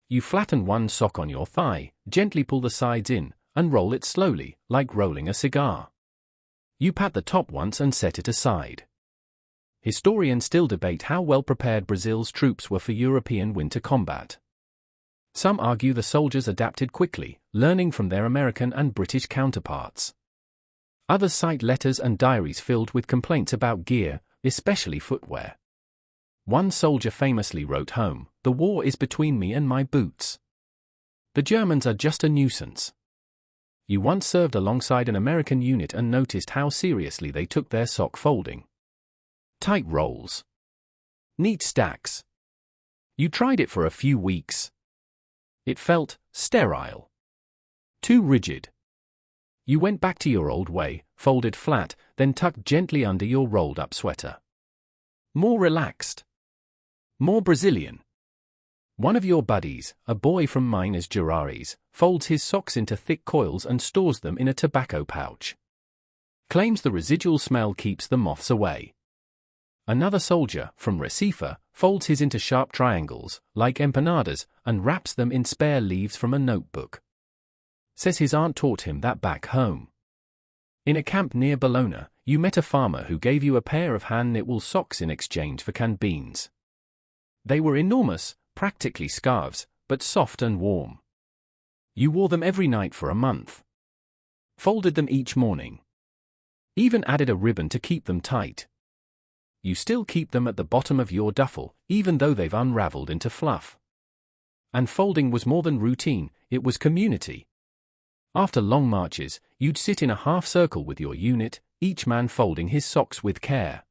You flatten one sock on your thigh, gently pull the sides in, and roll it slowly, like rolling a cigar. You pat the top once and set it aside. Historians still debate how well prepared Brazil's troops were for European winter combat. Some argue the soldiers adapted quickly, learning from their American and British counterparts. Others cite letters and diaries filled with complaints about gear, especially footwear. One soldier famously wrote home, "The war is between me and my boots. The Germans are just a nuisance." You once served alongside an American unit and noticed how seriously they took their sock folding. Tight rolls. Neat stacks. You tried it for a few weeks. It felt sterile. Too rigid. You went back to your old way, folded flat, then tucked gently under your rolled-up sweater. More relaxed. More Brazilian. One of your buddies, a boy from Minas Gerais, folds his socks into thick coils and stores them in a tobacco pouch. Claims the residual smell keeps the moths away. Another soldier, from Recife, folds his into sharp triangles, like empanadas, and wraps them in spare leaves from a notebook. Says his aunt taught him that back home. In a camp near Bologna, you met a farmer who gave you a pair of hand-knit wool socks in exchange for canned beans. They were enormous, practically scarves, but soft and warm. You wore them every night for a month. Folded them each morning. Even added a ribbon to keep them tight. You still keep them at the bottom of your duffel, even though they've unraveled into fluff. And folding was more than routine, it was community. After long marches, you'd sit in a half-circle with your unit, each man folding his socks with care.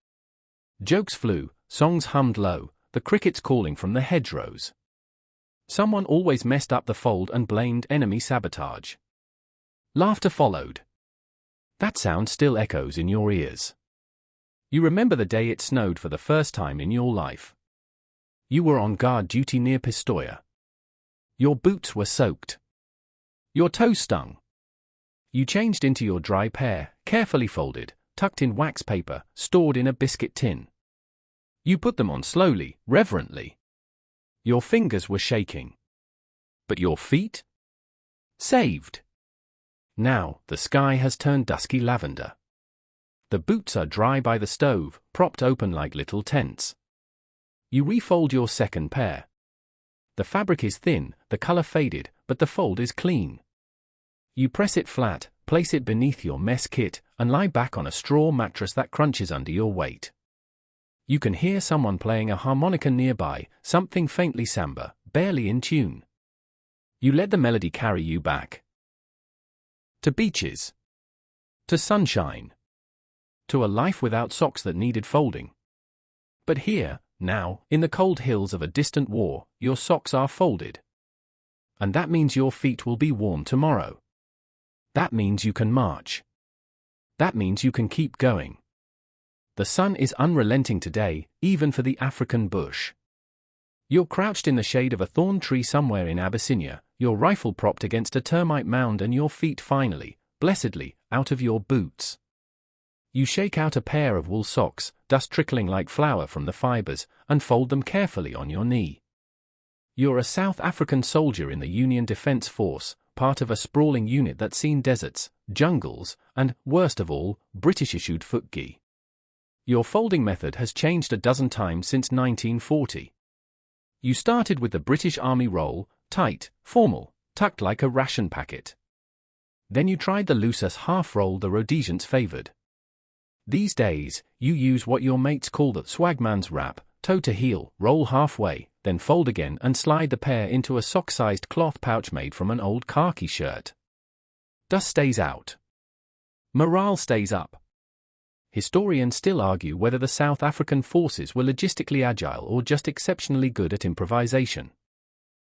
Jokes flew, songs hummed low, the crickets calling from the hedgerows. Someone always messed up the fold and blamed enemy sabotage. Laughter followed. That sound still echoes in your ears. You remember the day it snowed for the first time in your life. You were on guard duty near Pistoia. Your boots were soaked. Your toes stung. You changed into your dry pair, carefully folded, tucked in wax paper, stored in a biscuit tin. You put them on slowly, reverently. Your fingers were shaking. But your feet? Saved. Now, the sky has turned dusky lavender. The boots are dry by the stove, propped open like little tents. You refold your second pair. The fabric is thin, the color faded, but the fold is clean. You press it flat, place it beneath your mess kit, and lie back on a straw mattress that crunches under your weight. You can hear someone playing a harmonica nearby, something faintly samba, barely in tune. You let the melody carry you back. To beaches. To sunshine. To a life without socks that needed folding. But here, now, in the cold hills of a distant war, your socks are folded. And that means your feet will be warm tomorrow. That means you can march. That means you can keep going. The sun is unrelenting today, even for the African bush. You're crouched in the shade of a thorn tree somewhere in Abyssinia, your rifle propped against a termite mound and your feet finally, blessedly, out of your boots. You shake out a pair of wool socks, dust trickling like flour from the fibers, and fold them carefully on your knee. You're a South African soldier in the Union Defense Force, part of a sprawling unit that's seen deserts, jungles, and, worst of all, British-issued footgi. Your folding method has changed a dozen times since 1940. You started with the British Army roll, tight, formal, tucked like a ration packet. Then you tried the looser half roll the Rhodesians favored. These days, you use what your mates call the swagman's wrap, toe to heel, roll halfway, then fold again and slide the pair into a sock-sized cloth pouch made from an old khaki shirt. Dust stays out. Morale stays up. Historians still argue whether the South African forces were logistically agile or just exceptionally good at improvisation.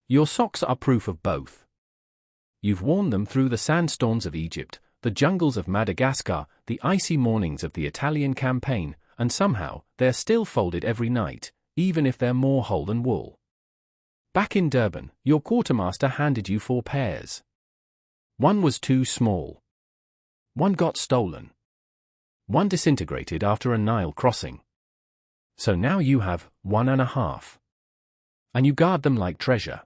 Your socks are proof of both. You've worn them through the sandstorms of Egypt, the jungles of Madagascar, the icy mornings of the Italian campaign, and somehow, they're still folded every night, even if they're more whole than wool. Back in Durban, your quartermaster handed you 4 pairs. One was too small. One got stolen. One disintegrated after a Nile crossing. So now you have 1.5. And you guard them like treasure.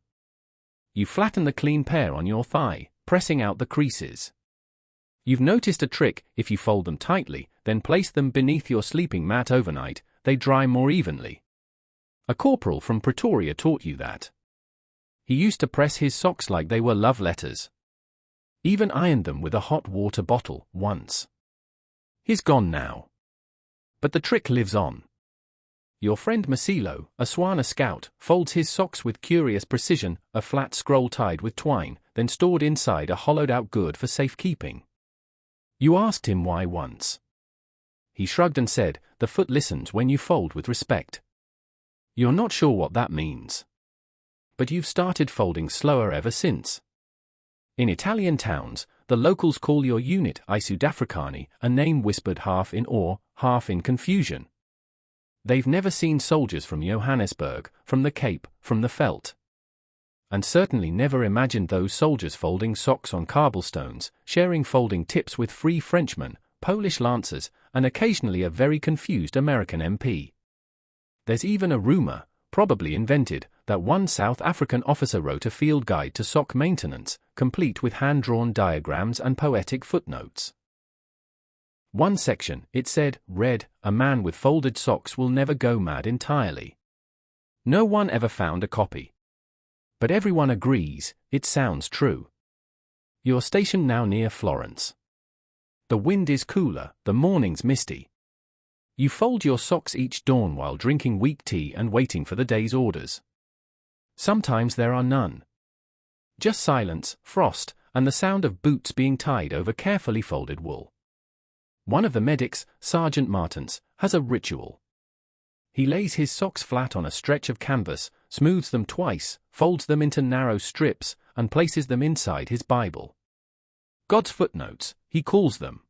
You flatten the clean pair on your thigh, pressing out the creases. You've noticed a trick: if you fold them tightly, then place them beneath your sleeping mat overnight, they dry more evenly. A corporal from Pretoria taught you that. He used to press his socks like they were love letters. Even ironed them with a hot water bottle, once. He's gone now. But the trick lives on. Your friend Masilo, a Swana scout, folds his socks with curious precision, a flat scroll tied with twine, then stored inside a hollowed-out gourd for safekeeping. You asked him why once. He shrugged and said, "The foot listens when you fold with respect." You're not sure what that means. But you've started folding slower ever since. In Italian towns, the locals call your unit I Sudafricani, a name whispered half in awe, half in confusion. They've never seen soldiers from Johannesburg, from the Cape, from the Veldt. And certainly never imagined those soldiers folding socks on cobblestones, sharing folding tips with free Frenchmen, Polish lancers, and occasionally a very confused American MP. There's even a rumor, probably invented, that one South African officer wrote a field guide to sock maintenance, complete with hand-drawn diagrams and poetic footnotes. One section, it said, read, "A man with folded socks will never go mad entirely." No one ever found a copy. But everyone agrees, it sounds true. You're stationed now near Florence. The wind is cooler, the morning's misty. You fold your socks each dawn while drinking weak tea and waiting for the day's orders. Sometimes there are none. Just silence, frost, and the sound of boots being tied over carefully folded wool. One of the medics, Sergeant Martins, has a ritual. He lays his socks flat on a stretch of canvas, smooths them twice, folds them into narrow strips, and places them inside his Bible. God's footnotes, he calls them.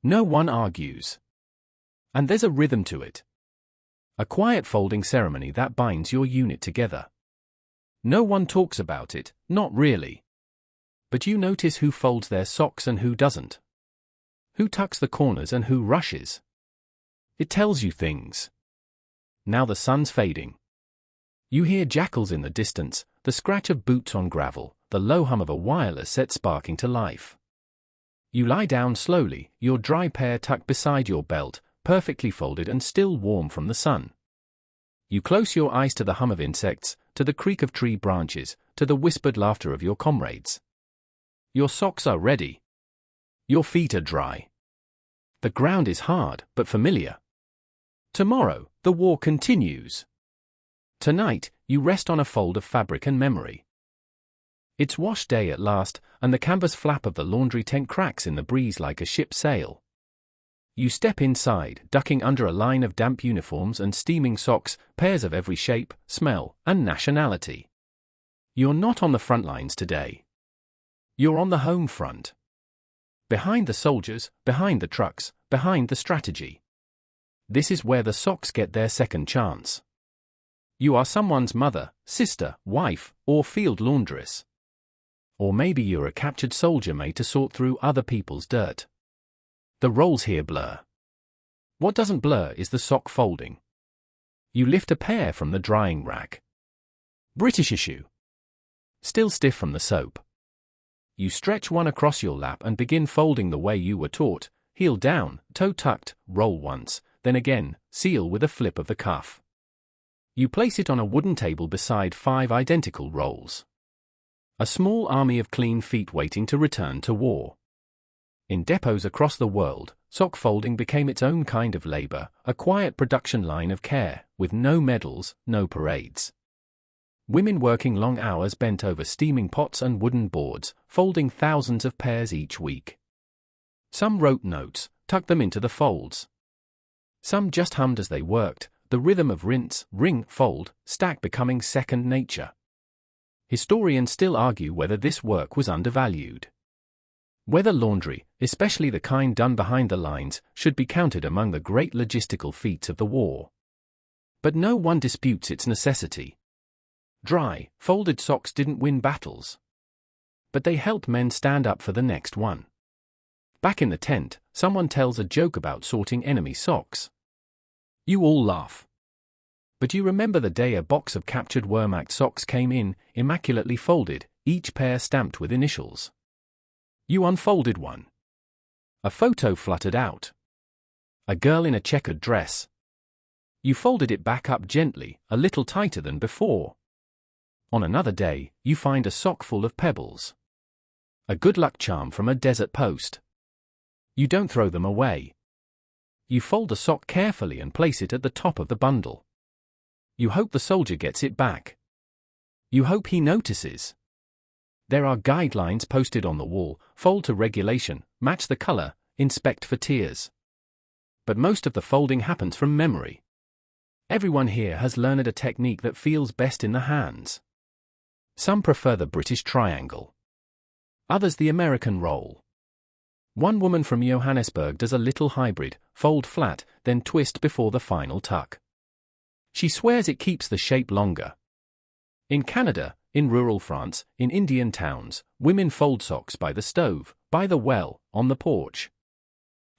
No one argues. And there's a rhythm to it. A quiet folding ceremony that binds your unit together. No one talks about it, not really. But you notice who folds their socks and who doesn't. Who tucks the corners and who rushes. It tells you things. Now the sun's fading. You hear jackals in the distance, the scratch of boots on gravel, the low hum of a wireless set sparking to life. You lie down slowly, your dry pair tucked beside your belt, perfectly folded and still warm from the sun. You close your eyes to the hum of insects, to the creak of tree branches, to the whispered laughter of your comrades. Your socks are ready. Your feet are dry. The ground is hard, but familiar. Tomorrow, the war continues. Tonight, you rest on a fold of fabric and memory. It's wash day at last, and the canvas flap of the laundry tent cracks in the breeze like a ship's sail. You step inside, ducking under a line of damp uniforms and steaming socks, pairs of every shape, smell, and nationality. You're not on the front lines today. You're on the home front. Behind the soldiers, behind the trucks, behind the strategy. This is where the socks get their second chance. You are someone's mother, sister, wife, or field laundress. Or maybe you're a captured soldier made to sort through other people's dirt. The roles here blur. What doesn't blur is the sock folding. You lift a pair from the drying rack. British issue. Still stiff from the soap. You stretch one across your lap and begin folding the way you were taught, heel down, toe tucked, roll once, then again, seal with a flip of the cuff. You place it on a wooden table beside 5 identical rolls. A small army of clean feet waiting to return to war. In depots across the world, sock folding became its own kind of labor, a quiet production line of care, with no medals, no parades. Women working long hours bent over steaming pots and wooden boards, folding thousands of pairs each week. Some wrote notes, tucked them into the folds. Some just hummed as they worked, the rhythm of rinse, wring, fold, stack becoming second nature. Historians still argue whether this work was undervalued. Whether laundry, especially the kind done behind the lines, should be counted among the great logistical feats of the war. But no one disputes its necessity. dry, folded socks didn't win battles. But they helped men stand up for the next one. Back in the tent, someone tells a joke about sorting enemy socks. You all laugh. But you remember the day a box of captured Wehrmacht socks came in, immaculately folded, each pair stamped with initials. You unfolded one. A photo fluttered out. A girl in a checkered dress. You folded it back up gently, a little tighter than before. On another day, you find a sock full of pebbles. A good luck charm from a desert post. You don't throw them away. You fold the sock carefully and place it at the top of the bundle. You hope the soldier gets it back. You hope he notices. There are guidelines posted on the wall: fold to regulation, match the color, inspect for tears. But most of the folding happens from memory. Everyone here has learned a technique that feels best in the hands. Some prefer the British triangle. Others the American roll. One woman from Johannesburg does a little hybrid: fold flat, then twist before the final tuck. She swears it keeps the shape longer. In Canada, in rural France, in Indian towns, women fold socks by the stove, by the well, on the porch.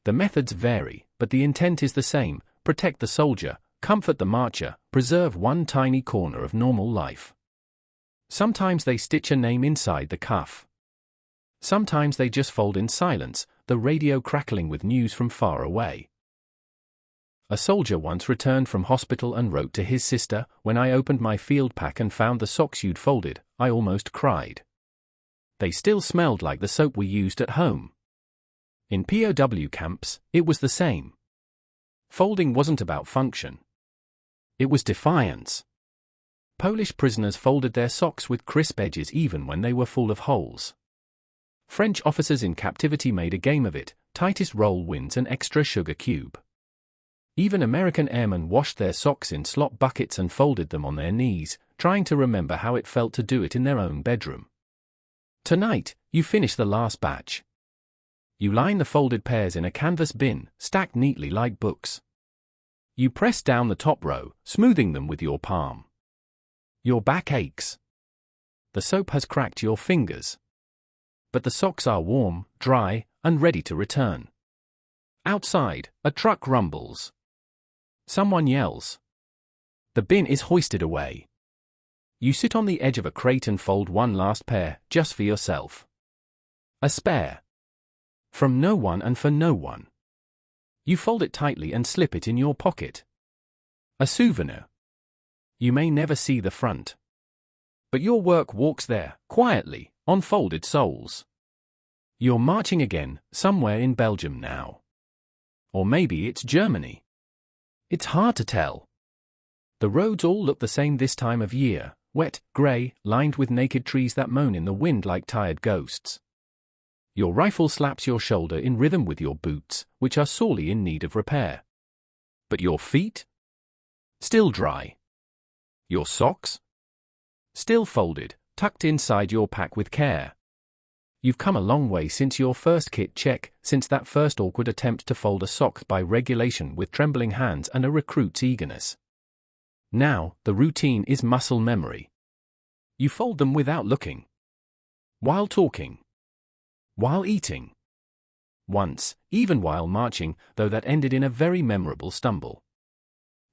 The methods vary, but the intent is the same: protect the soldier, comfort the marcher, preserve one tiny corner of normal life. Sometimes they stitch a name inside the cuff. Sometimes they just fold in silence, the radio crackling with news from far away. A soldier once returned from hospital and wrote to his sister, "When I opened my field pack and found the socks you'd folded, I almost cried. They still smelled like the soap we used at home." In POW camps, it was the same. Folding wasn't about function. It was defiance. Polish prisoners folded their socks with crisp edges even when they were full of holes. French officers in captivity made a game of it: tightest roll wins an extra sugar cube. Even American airmen washed their socks in slop buckets and folded them on their knees, trying to remember how it felt to do it in their own bedroom. Tonight, you finish the last batch. You line the folded pairs in a canvas bin, stacked neatly like books. You press down the top row, smoothing them with your palm. Your back aches. The soap has cracked your fingers. But the socks are warm, dry, and ready to return. Outside, a truck rumbles. Someone yells. The bin is hoisted away. You sit on the edge of a crate and fold one last pair, just for yourself. A spare. From no one and for no one. You fold it tightly and slip it in your pocket. A souvenir. You may never see the front. But your work walks there, quietly, on folded soles. You're marching again, somewhere in Belgium now. Or maybe it's Germany. It's hard to tell. The roads all look the same this time of year: wet, grey, lined with naked trees that moan in the wind like tired ghosts. Your rifle slaps your shoulder in rhythm with your boots, which are sorely in need of repair. But your feet? Still dry. Your socks? Still folded, tucked inside your pack with care. You've come a long way since your first kit check, since that first awkward attempt to fold a sock by regulation with trembling hands and a recruit's eagerness. Now, the routine is muscle memory. You fold them without looking. While talking. While eating. Once, even while marching, though that ended in a very memorable stumble.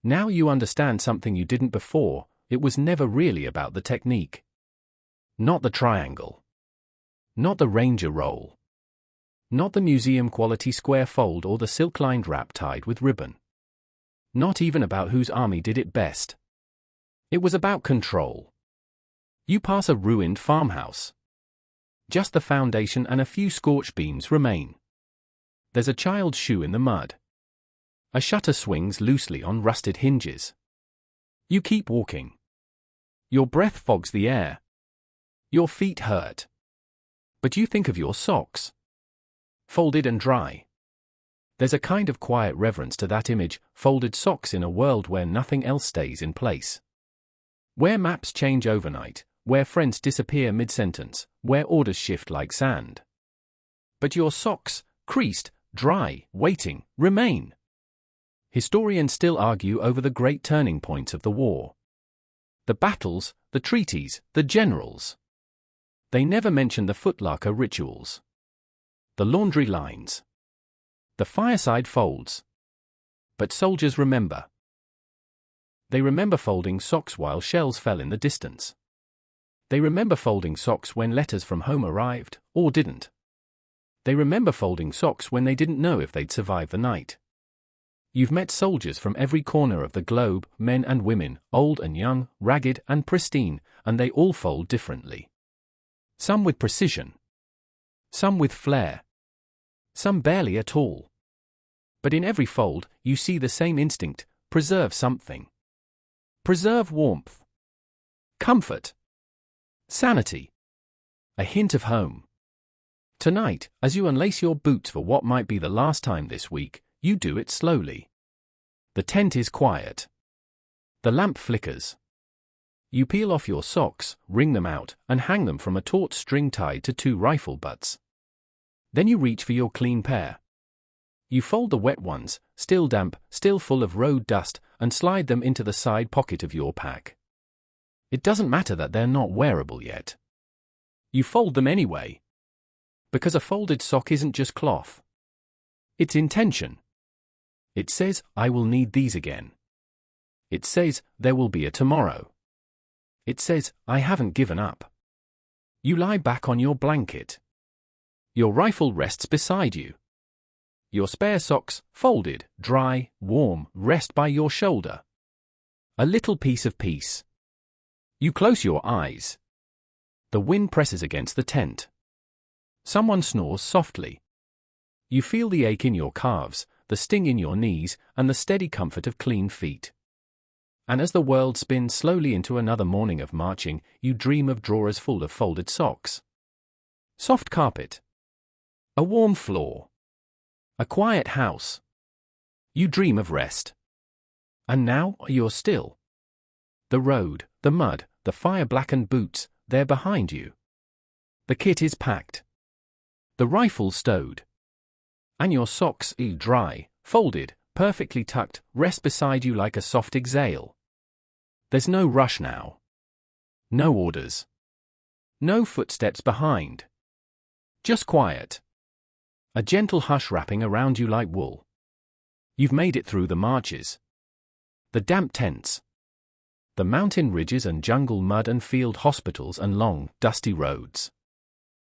Now you understand something you didn't before: it was never really about the technique. Not the triangle. Not the ranger roll. Not the museum-quality square fold or the silk-lined wrap tied with ribbon. Not even about whose army did it best. It was about control. You pass a ruined farmhouse. Just the foundation and a few scorched beams remain. There's a child's shoe in the mud. A shutter swings loosely on rusted hinges. You keep walking. Your breath fogs the air. Your feet hurt. But you think of your socks. Folded and dry. There's a kind of quiet reverence to that image: folded socks in a world where nothing else stays in place. Where maps change overnight, where friends disappear mid-sentence, where orders shift like sand. But your socks, creased, dry, waiting, remain. Historians still argue over the great turning points of the war. The battles, the treaties, the generals. They never mention the footlocker rituals. The laundry lines. The fireside folds. But soldiers remember. They remember folding socks while shells fell in the distance. They remember folding socks when letters from home arrived, or didn't. They remember folding socks when they didn't know if they'd survive the night. You've met soldiers from every corner of the globe, men and women, old and young, ragged and pristine, and they all fold differently. Some with precision. Some with flair. Some barely at all. But in every fold, you see the same instinct: preserve something. Preserve warmth. Comfort. Sanity. A hint of home. Tonight, as you unlace your boots for what might be the last time this week, you do it slowly. The tent is quiet. The lamp flickers. You peel off your socks, wring them out, and hang them from a taut string tied to 2 rifle butts. Then you reach for your clean pair. You fold the wet ones, still damp, still full of road dust, and slide them into the side pocket of your pack. It doesn't matter that they're not wearable yet. You fold them anyway. Because a folded sock isn't just cloth. It's intention. It says, I will need these again. It says, there will be a tomorrow. It says, I haven't given up. You lie back on your blanket. Your rifle rests beside you. Your spare socks, folded, dry, warm, rest by your shoulder. A little piece of peace. You close your eyes. The wind presses against the tent. Someone snores softly. You feel the ache in your calves, the sting in your knees, and the steady comfort of clean feet. And as the world spins slowly into another morning of marching, you dream of drawers full of folded socks. Soft carpet. A warm floor. A quiet house. You dream of rest. And now you're still. The road, the mud, the fire-blackened boots, they're behind you. The kit is packed. The rifle stowed. And your socks, dry, folded, perfectly tucked, rest beside you like a soft exhale. There's no rush now. No orders. No footsteps behind. Just quiet. A gentle hush wrapping around you like wool. You've made it through the marches. The damp tents. The mountain ridges and jungle mud and field hospitals and long, dusty roads.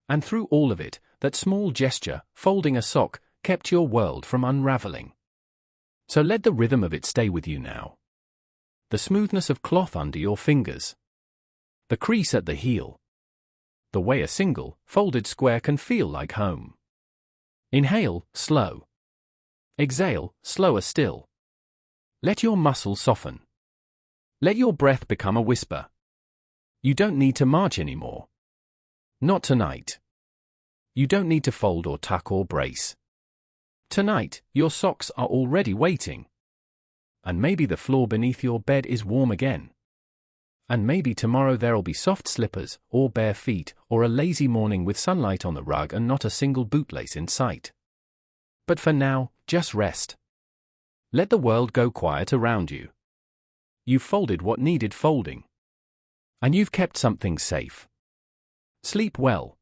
And through all of it, that small gesture, folding a sock, kept your world from unraveling. So let the rhythm of it stay with you now. The smoothness of cloth under your fingers. The crease at the heel. The way a single, folded square can feel like home. Inhale, slow. Exhale, slower still. Let your muscles soften. Let your breath become a whisper. You don't need to march anymore. Not tonight. You don't need to fold or tuck or brace. Tonight, your socks are already waiting. And maybe the floor beneath your bed is warm again. And maybe tomorrow there'll be soft slippers, or bare feet, or a lazy morning with sunlight on the rug and not a single bootlace in sight. But for now, just rest. Let the world go quiet around you. You've folded what needed folding. And you've kept something safe. Sleep well.